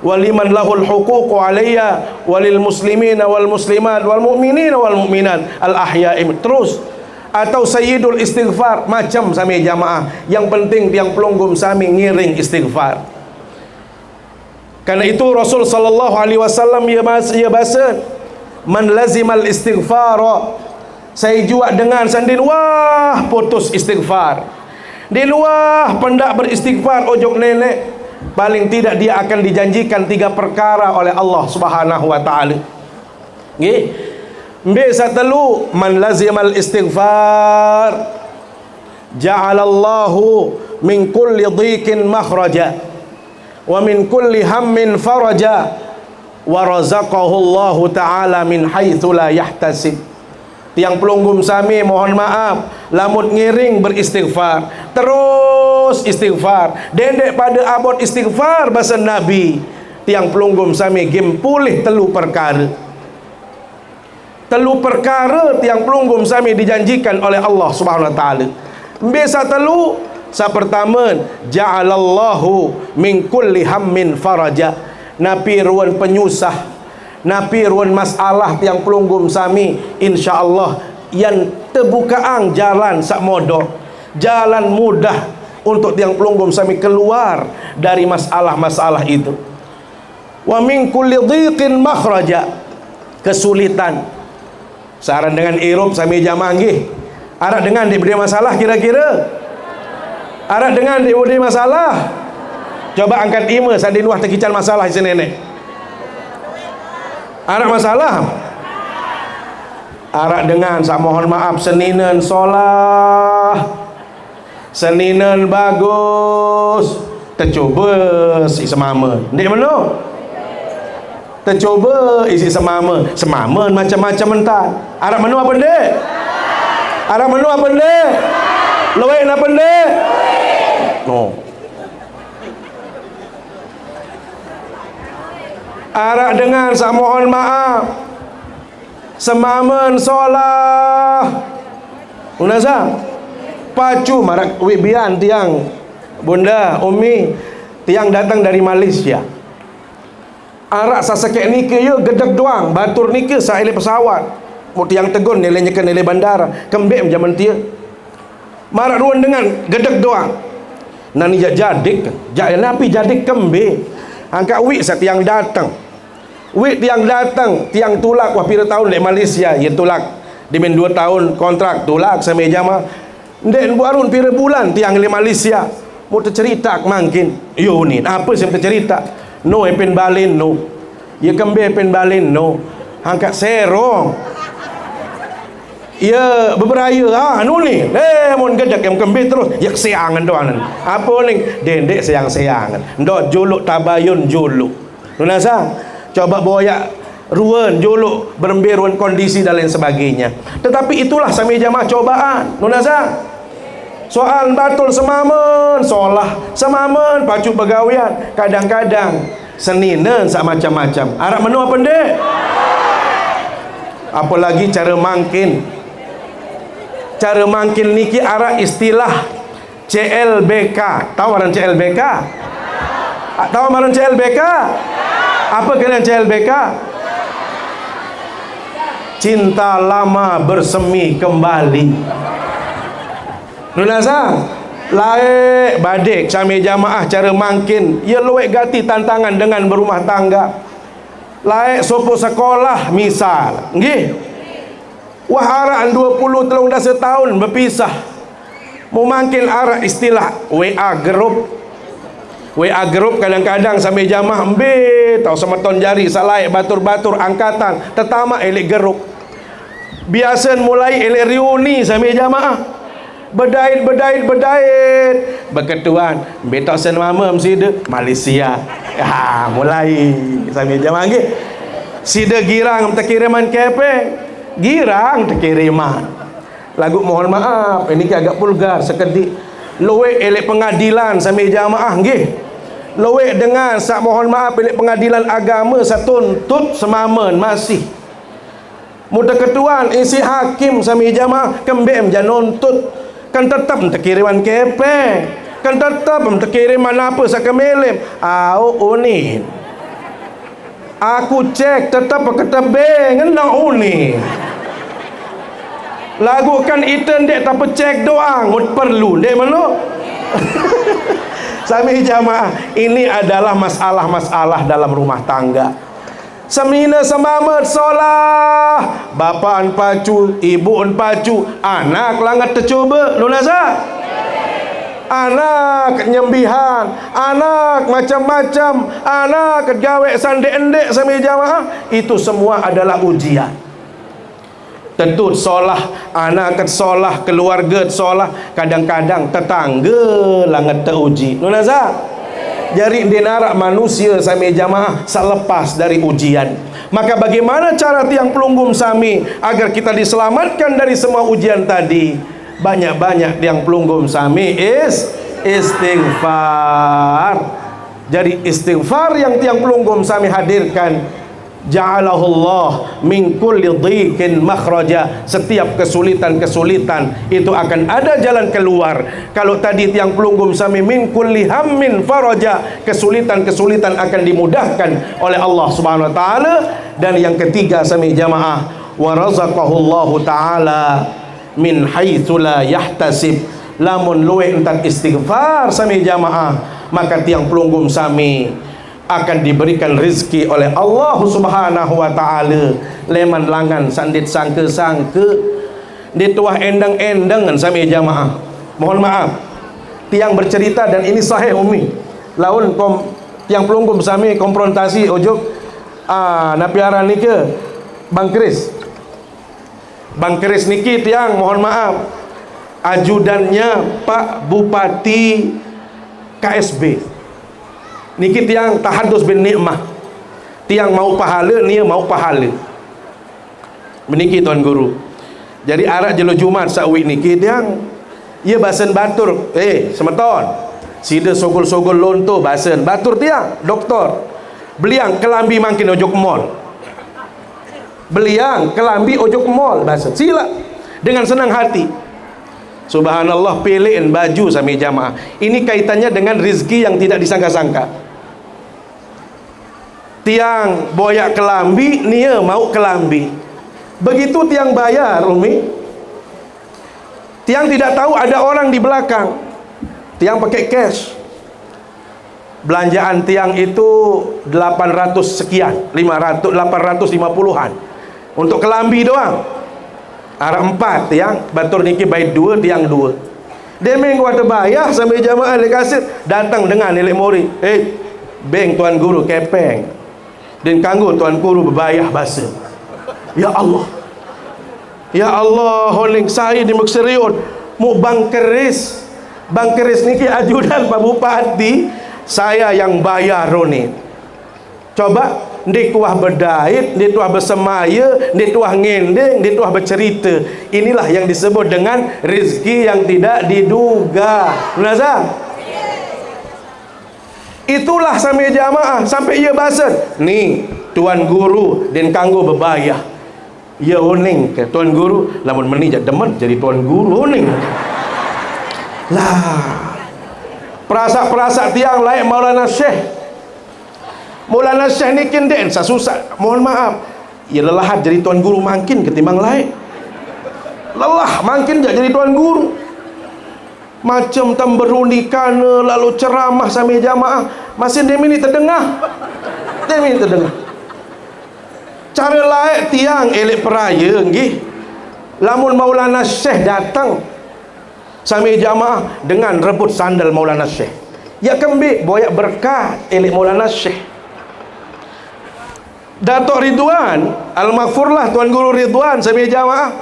S2: wa liman lahul huququ alayya walil muslimina wal muslimat wal mu'minina wal mu'minat al ahya'i. Terus atau sayyidul istighfar macam sami jamaah. Yang penting tiang pelunggum sami ngiring istighfar. Karena itu Rasul sallallahu alaihi wasallam ia bahasa man lazimal istighfar, saya juga dengan sandin wah putus istighfar. Di luar pendak beristighfar ojok nenek, paling tidak dia akan dijanjikan 3 perkara oleh Allah Subhanahu wa taala. Nggih. Mbesa telu man lazimal istighfar ja'alallahu min kulli dhiqin makhraja wa min kulli hammin faraja wa razaqahu Allah taala min haitsu la yahtasib. Tiang pelunggum sami mohon maaf lamut ngiring beristighfar, terus istighfar dendek pada abot istighfar bahasa Nabi, tiang pelunggum sami gem pulih telu perkara. Telu perkara tiang pelunggum sami dijanjikan oleh Allah Subhanahu wa taala. Bisa telu, sa pertama, ja'alallahu min kulli hammin faraja. Napi ruan penyusah, napi ruan masalah tiang pelunggum sami, insyaallah yang terbukaan jalan sak modok, jalan mudah untuk tiang pelunggum sami keluar dari masalah-masalah itu. Wa min kulli dhiqin makhraja, kesulitan. Saran dengan irup sami jamaah nggih. Arak dengan diberi masalah kira-kira? Arak dengan diberi masalah? Coba angkat ima sadi luah terkican masalah si nenek. Arak masalah? Arak dengan sak mohon maaf seninen solah, seninen bagus, tercuba si semama. Ndek mana? Tercuba isi semama. Semama macam-macam entar. Arab menu apa ndek? Arab menu apa ndek? Luwek nak pendek? No. Arak dengan sak mohon maaf. Semamen solah. Unasa? Pacu marak wibian tiang bunda Umi tiang datang dari Malaysia. Arak sasakek nike ye gedek doang, batur nike saile pesawat. Mu tiang tegun nilai nyekan nilai bandara, kembek zaman dia. Marak ruan dengan gedek doang. Nani jadik, napi jadik kembe. Angkat wik sa tiang datang. Wik tiang datang, tiang tulak wah pira tahun di Malaysia, ye tulak. Dimen 2 tahun kontrak tulak sampai jama. Ndek buarun pira bulan tiang di Malaysia. Mau tercerita mungkin. Yo ni, apa saya tercerita? No pen balin no. Ye kembe pen balin no. Angkat serong. Ya beberaya anu ni mun gedek yang kembe terus yak seangan doang apa ni dendek seang-seangan ndok juluk tabayun juluk nunasa coba boyak ruan juluk beremberuan kondisi dan lain sebagainya. Tetapi itulah sami jamaah cobaan nunasa soal batul semamen solah semamen pacu pegawian kadang-kadang seninen sak macam-macam arah menu apa ndek apalagi cara mangkin niki arah istilah CLBK. Tahu maran CLBK? Tahu maran CLBK? Apa kalian CLBK? Cinta lama bersemi kembali. Nunasa lae badek sami jamaah cara mangkin ia luwek gati tantangan dengan berumah tangga. Lae sopo sekolah misal nggih wah araan 20 telung dah setahun berpisah. Mau mangkin arah istilah WA group kadang-kadang sampai jamaah ambil tahu sama ton jari salai batur-batur angkatan tetama elek geruk. Biasa mulai elek reuni sampai jamaah. Bedait berketuan betok sen mama mside Malaysia. Mulai sampai jamaah nggih. Sida girang terkiriman kepe. Girang terkiriman lagu mohon maaf ini agak vulgar sekedik loek elek pengadilan sampai jamaah nggih loek dengan sak mohon maaf elek pengadilan agama satuntut semamen masih muda ketuan isi hakim sampai jamaah kembem januntut kan tetap terkiriman kepe kan tetap terkiriman apa sak kemelem unin aku cek tetap ketebeng ngendang unin lagu kan iten dek tak cek doang mut perlu dek mana sami jamaah ini adalah masalah-masalah dalam rumah tangga. Semina semamet solah bapaan pacu ibuun pacu anak langat tercuba lunasa anak nyembihan anak macam-macam anak gawe sandek-endek sami jamaah itu semua adalah ujian. Tentu solah anak ket solah keluarga solah kadang-kadang tetangga langat teruji nunaza jadi dinarak manusia sami jamaah selepas dari ujian. Maka bagaimana cara tiang pelunggum sami agar kita diselamatkan dari semua ujian tadi? Banyak-banyak tiang pelunggum sami istighfar. Jadi istighfar yang tiang pelunggum sami hadirkan ja'alahullah min kulli dhiqin makhraja. Setiap kesulitan-kesulitan itu akan ada jalan keluar. Kalau tadi tiang pelunggum sami min kulli hammin faraja, kesulitan-kesulitan akan dimudahkan oleh Allah Subhanahu wa taala. Dan yang ketiga sami jamaah wa razaqahullahu taala min haitsu la yahtasib. Lamun luwe entak istighfar sami jamaah maka tiang pelunggum sami akan diberikan rezeki oleh Allah Subhanahu wa taala. Leman langan sandit sangke-sangke dituah endang-endangan sami jamaah. Mohon maaf tiang bercerita dan ini sahih umi. Laun tiang pelunggum sami konfrontasi ojuk napiara nike Bang Kris. Bang Kris niki tiang mohon maaf ajudannya Pak Bupati KSB. Niki tiang tahadus bin nikmah. Tiang mau pahala, nia mau pahala. Meniki tuan guru. Jadi arak jelo Jumat sawi niki tiang ia basen batur, semeton sida sogol-sogol lonto basen batur tiang doktor beliang kelambi makin ojok mall, beliang kelambi ojok mall basen sila dengan senang hati. Subhanallah, pilihin baju sami jamaah. Ini kaitannya dengan rezeki yang tidak disangka-sangka. Tiang boyak kelambi, nia mau kelambi. Begitu tiang bayar, Umi, tiang tidak tahu ada orang di belakang. Tiang pakai cash. Belanjaan tiang itu 800 sekian, 500, 850-an untuk kelambi doang. Arah 4 tiang batur niki baik 2 tiang 2. Demeng kuat bayar sampai jamaah le kasir datang dengan nilai mori. Beng tuan guru kepeng. Dan kanggo tuan guru berbayar basa. Ya Allah. Ya Allah, honing saya di Mekserion mu bang keris. Bang keris niki ajudan Pak Bupati, saya yang bayar roni. Coba ndek tuah berdait, ndek tuah bersemaya, ndek tuah ngendeng, ndek tuah bercerita. Inilah yang disebut dengan rezeki yang tidak diduga. Benar? Itulah sampai jamaah sampai ia basen. Ni tuan guru dan kanggo bebayah. Ya oning ke tuan guru, lamun menijak demen jadi tuan guru oning. Lah. Perasak-perasak tiang lain Maulana Syekh. Maulana Syekh ni kenden susah. Mohon maaf. Ya lelah jadi tuan guru makin ketimbang lain. Lelah makin jadi tuan guru. Macam temberuni kana lalu ceramah sampai jamaah masih demi ni terdengar. Demi ni terdengar. Cara lain tiang elek peraya nggih. Lamun Maulana Syekh datang sampai jamaah dengan rebut sandal Maulana Syekh. Ya kembik boyak berkat elek Maulana Syekh. Datuk Ridwan Al-Maghfurlah Tuan Guru Ridwan sampai jamaah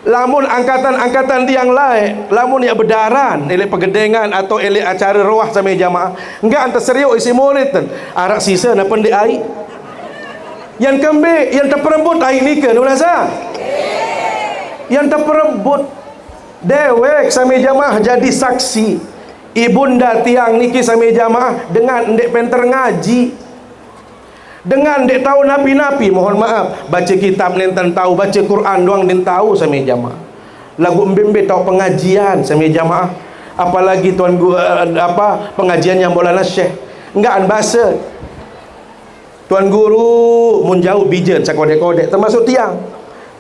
S2: lamun angkatan-angkatan tiang lain lamun ya berdaran elek pegedengan atau elek acara ruah sampai jamaah enggak antar serius isi murid arak sisa na pendek air yang kembik yang terperebut air ni ke nulasa yang terperebut dewek sampai jamaah jadi saksi ibunda tiang niki sampai jamaah dengan ndek penter ngaji dengan dek tahu napi-napi, mohon maaf, baca kitab nenten tahu, baca Quran doang nenten tahu sampai jamaah. Lagu mbembe tahu pengajian sampai jamaah. Apalagi tuan guru pengajian yang Maulana Syekh. Enggak bahasa. Tuan guru mun jauh bijen sakodek-kodek termasuk tiang.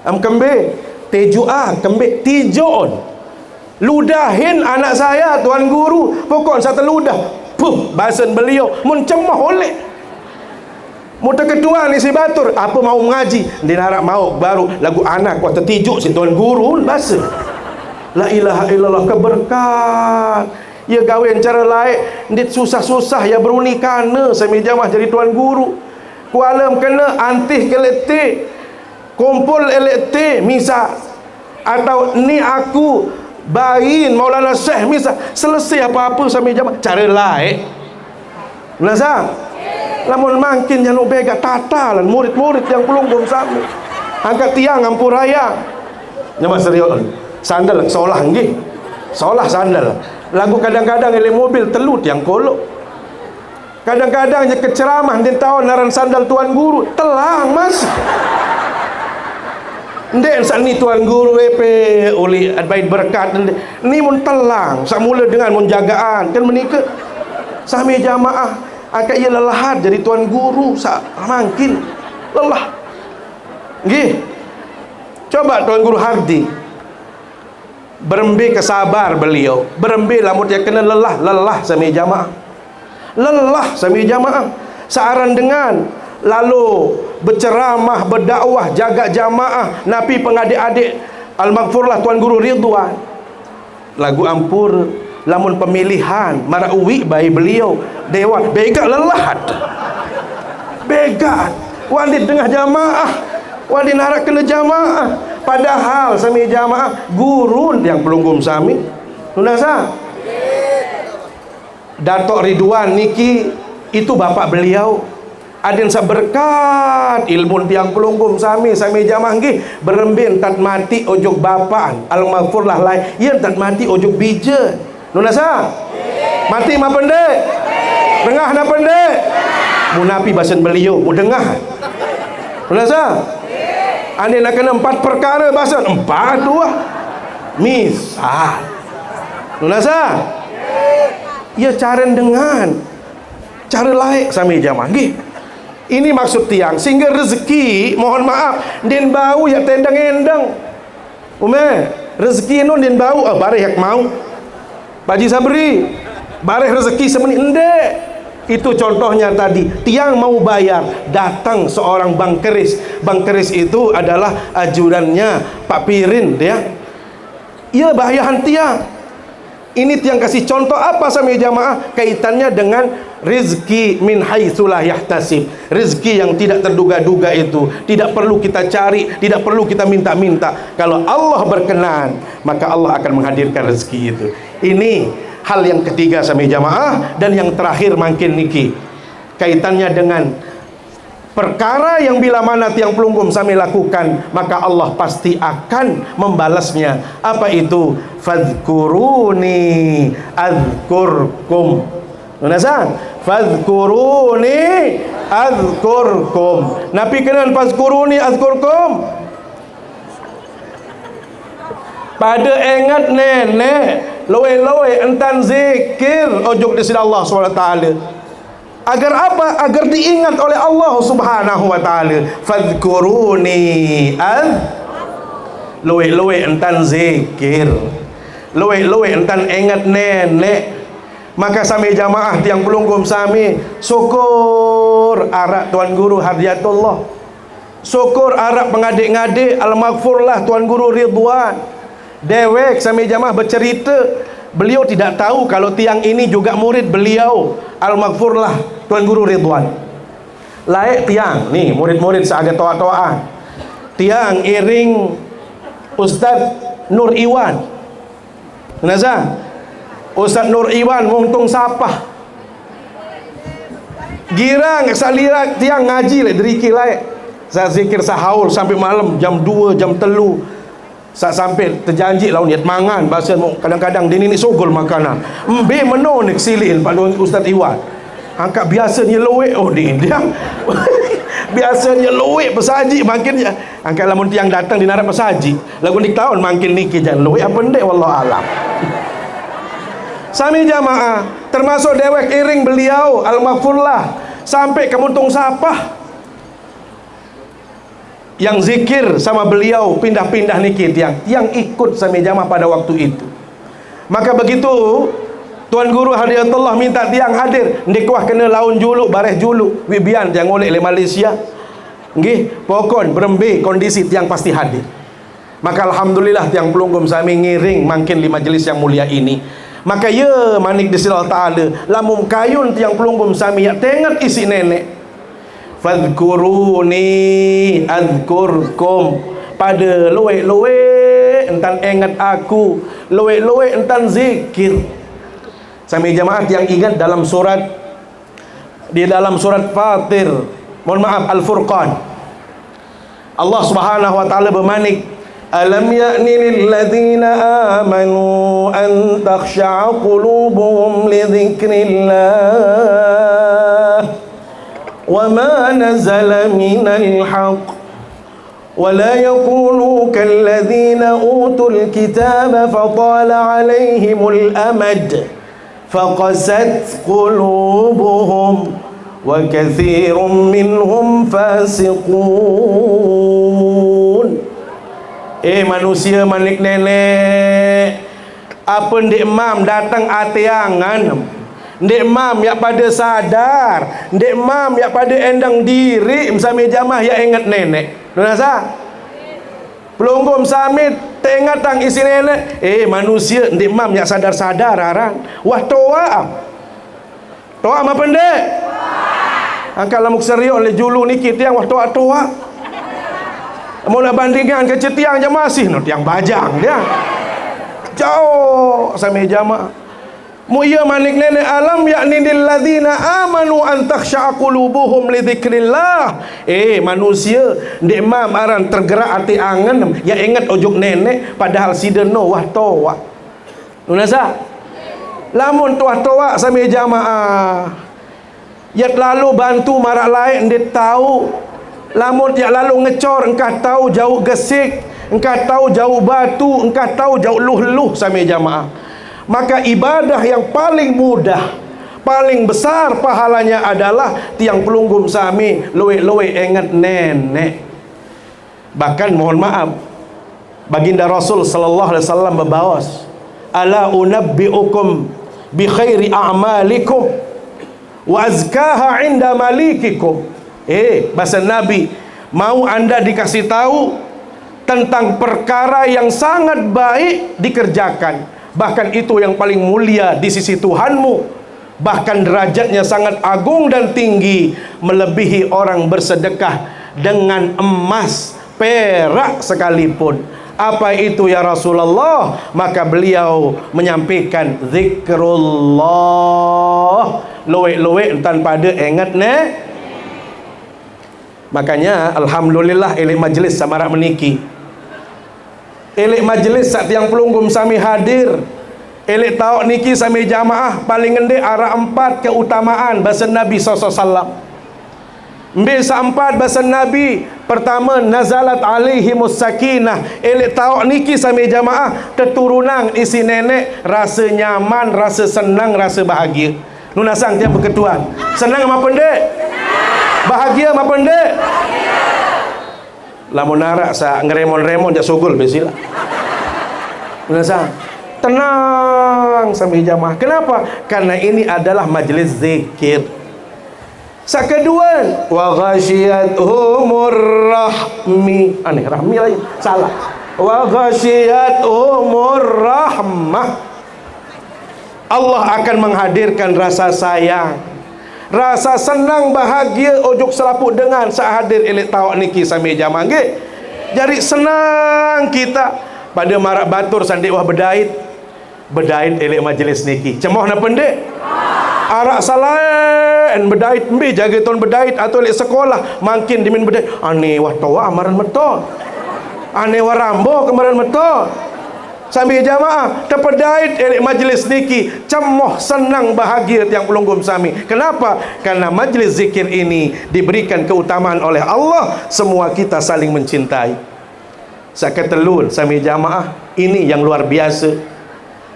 S2: Am kembe tejua kembe tijon. Ludahin anak saya tuan guru, pokok satu ludah. Puh, bahasan beliau mun cemah oleh. Muta ketua ni si batur apa mau mengaji dia harap mau baru lagu anak kuat tertijuk si tuan guru bahasa la ilaha illallah keberkat ya gawen cara lain ndit susah-susah ya beruni kana sami jamaah jadi tuan guru kualam kena antih kelete kumpul elete misa atau ni aku bayin Maulana Syekh misa selesai apa-apa sami jamaah cara lain nazar. Lamun makin jangan bega tatalan murid-murid yang belum sampai angkat tiang ampun raya nyama serius sandal seolah nggih seolah sandal lagu kadang-kadang ele mobil telut yang kolok kadang-kadang je keceramah din tahun naran sandal tuan guru telang mas ndek sani tuan guru WP uli adbaid berkat ni mun telang samula dengan mun jagaan kan menikah sami jamaah akak ia lelahat jadi tuan guru makin lelah nggih coba tuan guru Hardi berembe kesabar beliau berembe lamun dia kena lelah sami jamaah searan dengan lalu berceramah berdakwah jaga jamaah napi pengadik-adik Al-Maghfurlah Tuan Guru Ridwan lagu ampur lamun pemilihan marauwi bayi beliau dewan bega lelah bega wali tengah jamaah wali narak kena jamaah padahal sami jamaah gurun yang pelunggum sami tunasa Datuk Ridwan niki itu bapak beliau Aden sa berkat ilmu tiang pelunggum sami jamaah nggih berembin tat mati ojok bapaan al-maghfurlah lai yen tat mati ojok bija nunasa mati ma pendek dengah na pendek munapi basen beliau mu dengah nunasa ane nak kena 4 perkara basen 4 2 misal nunasa ya cara dengan cara laik sami jamaah nggih. Ini maksud tiang sehingga rezeki mohon maaf din bau ya tendang endang rezeki nun din bau bareh yak mau Pak Haji Sabri bareh rezeki semenit endek. Itu contohnya tadi tiang mau bayar datang seorang bang keris itu adalah ajudannya Pak Pirin dia iya bahayahan tiang. Ini tiang kasih contoh apa sami jamaah kaitannya dengan rezeki min haitsu la yahtasib. Rezeki yang tidak terduga-duga itu tidak perlu kita cari, tidak perlu kita minta-minta. Kalau Allah berkenan, maka Allah akan menghadirkan rezeki itu. Ini hal yang ketiga sami jamaah. Dan yang terakhir makin niki kaitannya dengan perkara yang bila mana tiang pelunggum sami lakukan maka Allah pasti akan membalasnya. Apa itu? Fadhkuruni adzkurkum. Nunasa? Fadhkuruni adzkurkum. Nabi kenan fadhkuruni adzkurkum. Pada ingat nenek loe-loe entan zikir ojok di sini Allah SWT. Agar apa? Agar diingat oleh Allah Subhanahu wa taala. Fadhkuruni loe-loe entan zikir. Loe-loe entan ingat nenek. Maka sami jamaah tiang pelunggum sami syukur arak Tuan Guru Hadiatullah. Syukur arak pengadik-ngadik al-maghfurlah Tuan Guru Ridwan. Dewek sami jamaah bercerita beliau tidak tahu kalau tiang ini juga murid beliau al-maghfurlah Tuan Guru Ridwan. Laik tiang nih murid-murid seagak toa-toaan. Tiang iring Ustaz Nur Iwan. Nazah Ustaz Nur Iwan mungtung sapah. Girang salira tiang ngaji le deriki laik. Saya zikir sahaul sampai malam jam 2 jam 3. Saat sampai terjanji lah niat mangan bahasa kadang-kadang dia ni sogol makanan. Mbe meno nek silin Pak Ustaz Iwan. Angkat biasanya loe oh dia. Biasanya loe pesaji makin ya. Angkat lamun tiang datang di narak pesaji. Lagu dik tahun makin niki jan loe apa ndek wallahu alam. Sami jamaah termasuk dewek iring beliau al-maghfurlah sampai ke muntung sapah. Yang zikir sama beliau pindah-pindah niki tiang ikut sami jamaah pada waktu itu. Maka begitu Tuan Guru Hadiatullah minta tiang hadir ndek wah kena laun juluk bareh juluk wibian tiang oleh le Malaysia nggih pokon berembe kondisi tiang pasti hadir. Maka alhamdulillah tiang pelunggum sami ngiring makin di majelis yang mulia ini. Maka ya manik disilal ta'ala lamun kayun tiang pelunggum sami ya tengat isi nenek fadhkuruni adzkurkum. Pada loe-loe entan ingat aku, loe-loe entan zikir. Sami jamaah yang ingat dalam surat Fatir, mohon maaf Al-Furqan, Allah Subhanahu wa taala bermanik, alam ya'ni lil ladzina amanu an takhsha'a qulubuhum li dzikrillah wa ma nazala minal haqq wa la yakunu kal ladzina utul kitaba fatala 'alaihimul amad faqasat qulubuhum wa katsirun minhum fasiqun. Manusia manik nenek apa ndek mam datang atiangan ndek mam ya pada sadar ndek mam ya pada endang diri sami jamaah ya ingat nenek nasa pelunggum sami tengah tang isi nenek manusia ndek mam ya sadar-sadar aran wah toa apa pendek angkat lamuk serius oleh julu niki tiang wah toa mau nak bandingkan ke tiang je masih no tiang bajang dia jauh sami jamaah Mu iya manik nenek alam yakni lilladzina amanu an takhsha'a qulubuhum li dzikrillah. Manusia ndek mam aran tergerak hati angan ya ingat ojuk nenek padahal sideno wah towa. Nunasa lamun tuah towa sami jamaah. Ya lalu bantu marak lain ndek tahu. Lamun ya lalu ngecor engkau tahu jauh gesik, engkau tahu jauh batu, engkau tahu jauh luh-luh sami jamaah. Maka ibadah yang paling mudah, paling besar pahalanya adalah tiang pelunggum sami luwe-luwe ingat nenek. Bahkan mohon maaf, baginda Rasul sallallahu alaihi wasallam berbawas, ala unabbiukum bi khairi a'malikum wa azkaha 'inda malikikum. Bahasa Nabi, mau anda dikasih tahu tentang perkara yang sangat baik dikerjakan, bahkan itu yang paling mulia di sisi Tuhanmu, bahkan derajatnya sangat agung dan tinggi, melebihi orang bersedekah dengan emas perak sekalipun. Apa itu ya Rasulullah? Maka beliau menyampaikan zikrullah, luwe-luwe tanpa ada ingat Makanya alhamdulillah elik majlis samarak meniki, elik majlis sak tiang pelunggum sami hadir, elik tahu niki sami jamaah paling ngende arah 4 keutamaan bahasa Nabi SAW. Mbisa 4 bahasa Nabi. Pertama, nazalat alaihimus sakinah. Elik tahu niki sami jamaah keturunan isi nenek rasa nyaman, rasa senang, rasa bahagia. Nunasang tiap berketuan. Senang apa pendek? Bahagia apa pendek? Lamun narak sa ngeremon-remon jak sugul besilah. Nunasang tenang sambil jamaah. Kenapa? Karena ini adalah majlis zikir. Kedua, wa ghasyiyatuhumur rahmi. Aneh, rahmi lagi. Salah. Wa ghasyiyatuhumur rahmah. Allah akan menghadirkan rasa sayang, rasa senang, bahagia ojuk selaput dengan saat hadir elik tawak niki sami jamaah nggih. Jadi senang kita pada marak batur sandik wah bedait elik majlis niki. Cemoh na pendek. Arak salain bedait mbi jaga ton bedait atau elik sekolah makin dimin bedait. Ane wah tawa amaran meto. Ane wah rambo kemarin meto. Sambil jamaah terpedait elik majlis niki cemoh senang bahagia tiang pelunggum sami. Kenapa? Karena majlis zikir ini diberikan keutamaan oleh Allah, semua kita saling mencintai. Saketelul sami jamaah ini yang luar biasa.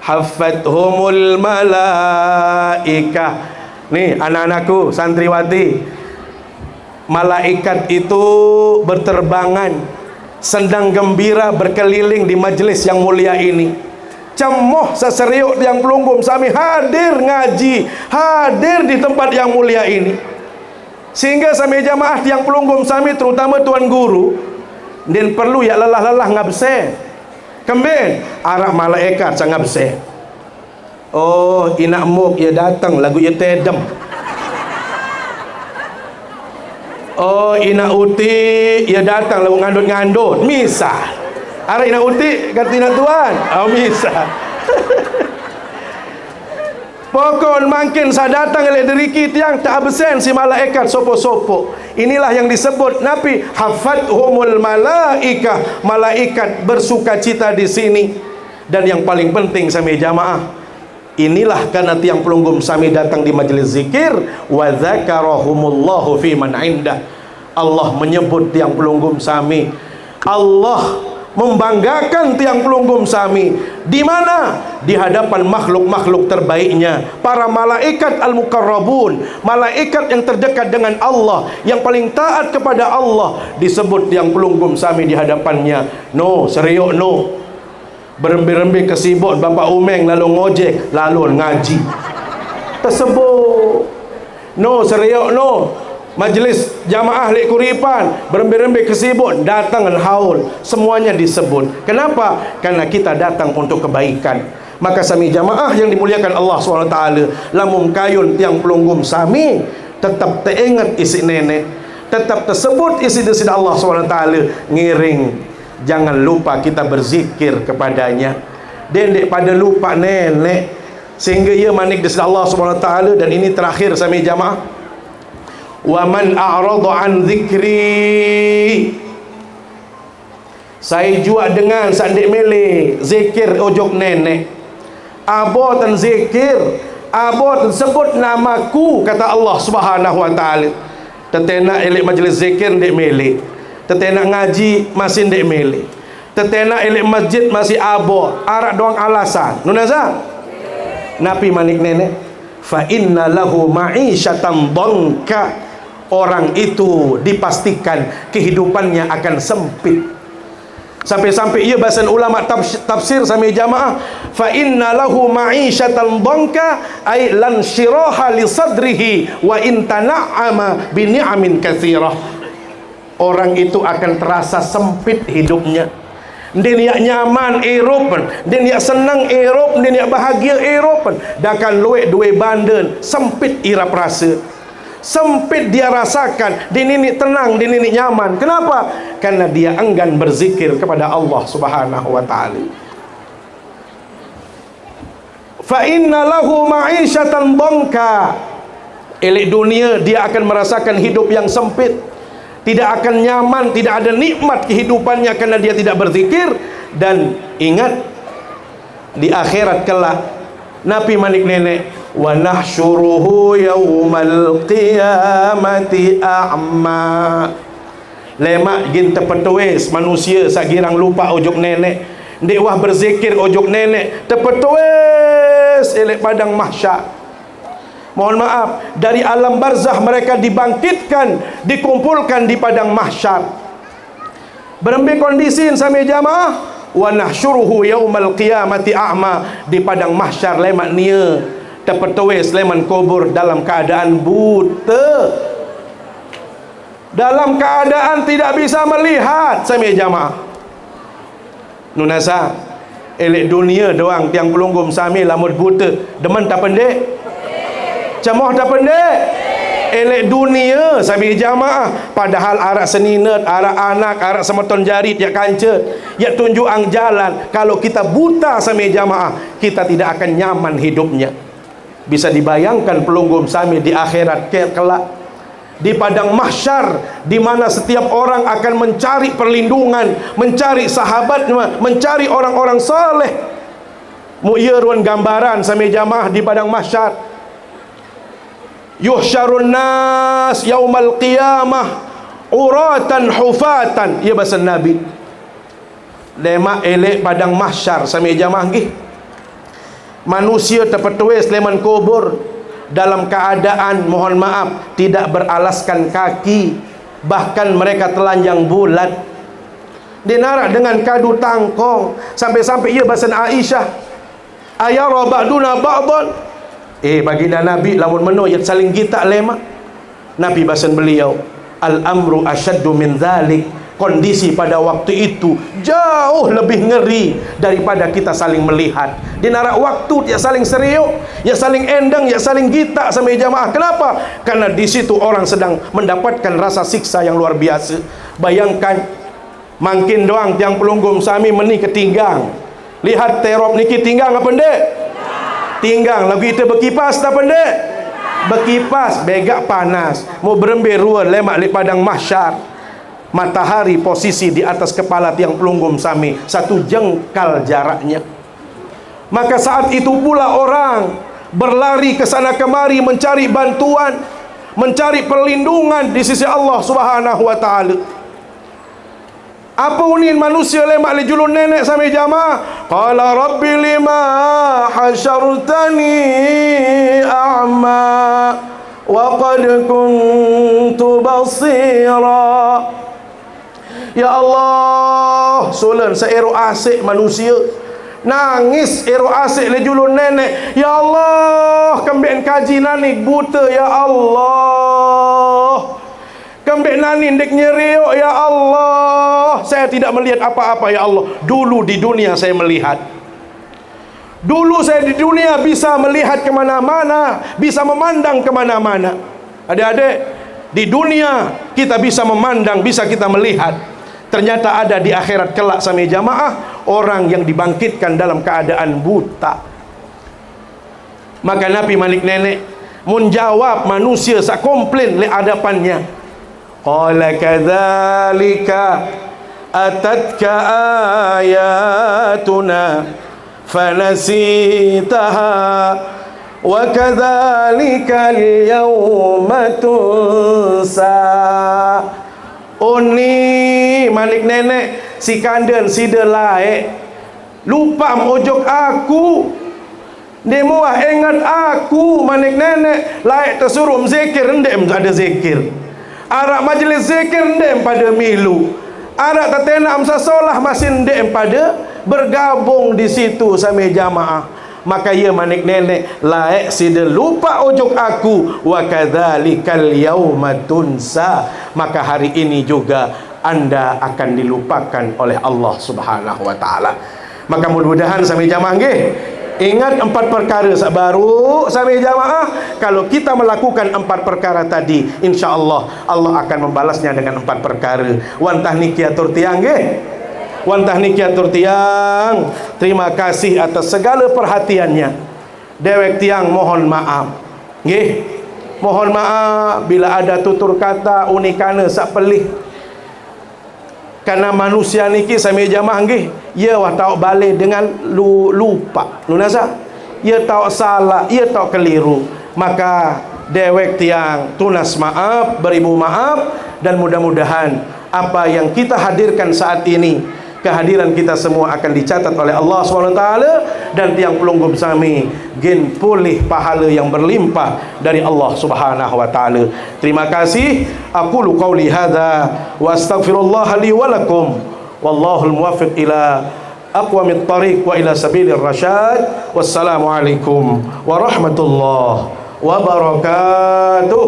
S2: Hafathumul malaikah. Nih anak-anakku santriwati, malaikat itu berterbangan sedang gembira berkeliling di majlis yang mulia ini. Cemoh seseriuk yang pelunggum sami hadir ngaji, hadir di tempat yang mulia ini, sehingga sami jamaah yang pelunggum sami terutama tuan guru dan perlu ya lelah-lelah ngabsen kemben arah malaikat sangat ngabsen. Oh inak muk ya datang lagu ya tedem. Oh ina uti ya datang lalu ngandut-ngandut misal arah ina uti kata ina tuan misal pokon makin saya datang oleh deriki tiang tak absen si malaikat sopo-sopo. Inilah yang disebut Nabi hafathumul malaikah, malaikat bersuka cita di sini. Dan yang paling penting sami jamaah, inilah karena tiang pelunggum sami datang di majlis zikir, wa dzakarahumullahu fi man indah. Allah menyebut tiang pelunggum sami, Allah membanggakan tiang pelunggum sami di mana? Di hadapan makhluk-makhluk terbaiknya, para malaikat al-muqarrabun, malaikat yang terdekat dengan Allah, yang paling taat kepada Allah, disebut tiang pelunggum sami di hadapannya. No seriuk no berembi-rembi kesibuk Bapak Umeng lalu ngojek lalu ngaji tersebut. No seriuk no majlis jamaah lek kuripan berembi-rembi kesibuk datang dan haul, semuanya disebut. Kenapa? Karena kita datang untuk kebaikan. Maka sami jamaah yang dimuliakan Allah SWT, lamun kayun tiang pelunggum sami tetap teringat isi nenek, tetap tersebut isi desi Allah SWT, ngiring. Jangan lupa kita berzikir kepadanya. Dendek pada lupa nenek sehingga ia manik di sisi Allah Subhanahu wa taala. Dan ini terakhir sami jamaah, wa man a'rada an zikri, saya jua dengan sandik mele zikir ojok nenek, abo tan zikir, abo tan sebut namaku, kata Allah Subhanahu wa taala. Tetena elek majlis zikir ndek mele, tetena ngaji masih ndek mele, tetena elek masjid masih abo, arak doang alasan. Nunaza napi manik nenek, fa inna lahu ma'isyatan dhanka, orang itu dipastikan kehidupannya akan sempit. Sampai-sampai ia bahasan ulama tafsir sami jamaah, fa inna lahu ma'isyatan dhanka ay lan syiraha li sadrihi wa in tana'ama bi ni'amin katsirah. Orang itu akan terasa sempit hidupnya. Dia niat nyaman Eropa, dia niat senang Eropa, dia niat bahagia Eropa, dakan luek duwe banden, sempit ira rasa. Sempit dia rasakan, dia ni tenang, dia ni nyaman. Kenapa? Karena dia enggan berzikir kepada Allah Subhanahu wa taala. Fa inna lahu ma'isyatan dhanka, elek dunia dia akan merasakan hidup yang sempit, tidak akan nyaman, tidak ada nikmat kehidupannya karena dia tidak berzikir. Dan ingat, di akhirat kelak Nabi manik nenek, wa nahsyuruhu yaumal qiyamati a'ma. Lemak gin terpetuis manusia sagirang lupa ojok nenek, ndek wah berzikir ojok nenek, terpetuis elek padang mahsyar. Mohon maaf, dari alam barzah mereka dibangkitkan, dikumpulkan di padang mahsyar. Berembe kondisi sami jamaah, wa nahsyuruhu yaumal qiyamati a'ma, di padang mahsyar lemak nia terpetuis leman kubur dalam keadaan buta, dalam keadaan tidak bisa melihat sami jamaah. Nunasa elek dunia doang tiang pelunggum sami lamut buta, demen tak pendek, cemoh tak pendek, elek dunia sami jamaah. Padahal arak seninat, arak anak, arak semeton jari ya kanca, ya tunjuk ang jalan. Kalau kita buta sami jamaah, kita tidak akan nyaman hidupnya. Bisa dibayangkan pelunggum sami di akhirat kelak, di padang mahsyar, di mana setiap orang akan mencari perlindungan, mencari sahabatnya, mencari orang-orang saleh. Mu'yirun gambaran sami jamaah di padang mahsyar, yuhsyarun nas yaumal qiyamah uratan hufatan. Ya bahasa Nabi, lemak elek padang mahsyar sami jamaah nggih, manusia terpetuis leman kubur dalam keadaan mohon maaf tidak beralaskan kaki, bahkan mereka telanjang bulat, dinarak dengan kadu tangkong. Sampai-sampai ia bahasa Aisyah, ayara ba'duna ba'dan, baginda Nabi lamun meno yat saling kita lemak. Nabi bahasan beliau, al-amru asyaddu min dzalik, kondisi pada waktu itu jauh lebih ngeri daripada kita saling melihat. Di narak waktu ya saling seriuk, ya saling endang, ya saling gita sama jamaah. Kenapa? Karena di situ orang sedang mendapatkan rasa siksa yang luar biasa. Bayangkan, makin doang tiang pelunggum sami meni ketinggang. Lihat terop niki tinggang apa pendek? Tinggang. Lagu itu berkipas tak pendek? Berkipas, begak panas. Mau berembir ruan lemak di padang mahsyar. Matahari posisi di atas kepala tiang pelunggum sami, satu jengkal jaraknya. Maka saat itu pula orang berlari ke sana kemari mencari bantuan, mencari perlindungan di sisi Allah Subhanahu wa taala. Apa unin manusia lemak li julun nenek sami jamaah? Qala rabbi lima hasyartani a'ma wa qad kuntu basira. Ya Allah, solan seero asik manusia nangis ero asik le julun nenek. Ya Allah, kembek kaji nani buta ya Allah, kembek nani dek nyeriuk ya Allah, saya tidak melihat apa-apa ya Allah. Dulu di dunia saya melihat, dulu saya di dunia bisa melihat kemana-mana, bisa memandang kemana-mana. Adik-adik, di dunia kita bisa memandang, bisa kita melihat. Ternyata ada di akhirat kelak sami jamaah orang yang dibangkitkan dalam keadaan buta. Maka Nabi Malik nenek menjawab manusia sak komplain le hadapannya. Qala kadzalika atatka ayatuna fanasitaha wa kadzalika al-yawma tunsa. Oni Malik nenek si kandan si delai lupa mojok aku. Demo ingat aku Malik nenek laik tersuruh zikir ndem ada zikir. Arak majlis zikir ndem pada milu. Arak tatena amsa solah masih ndem pada bergabung di situ sampai jamaah. Maka ia Malik nenek laik sida lupa ujuk aku wa kadzalikal yauma tunsa. Maka hari ini juga anda akan dilupakan oleh Allah Subhanahu wa taala. Maka mudah-mudahan sampai jamaah nggih. Ingat 4 perkara baru sampai jamaah. Kalau kita melakukan 4 perkara tadi, insya-Allah Allah akan membalasnya dengan 4 perkara. Wantah niki atur tiang nggih. Wantah niki atur tiang. Terima kasih atas segala perhatiannya. Dewek tiang mohon maaf. Nggih. Mohon maaf bila ada tutur kata unikana sak pelih. Karena manusia niki sampai jamaah nggih, ia wah tahu balik dengan lupa. Nunasa, ia tahu salah, ia tahu keliru. Maka dewek tiang tunas maaf, beribu maaf, dan mudah-mudahan apa yang kita hadirkan saat ini, kehadiran kita semua akan dicatat oleh Allah SWT, dan tiang pelunggum sami gen pulih pahala yang berlimpah dari Allah Subhanahu wa taala. Terima kasih. Aqulu qauli hadza wa astaghfirullah li wa lakum. Wallahul muwaffiq ila aqwamit thariq wa ila sabilir rasyad. Wassalamu alaikum warahmatullahi wabarakatuh.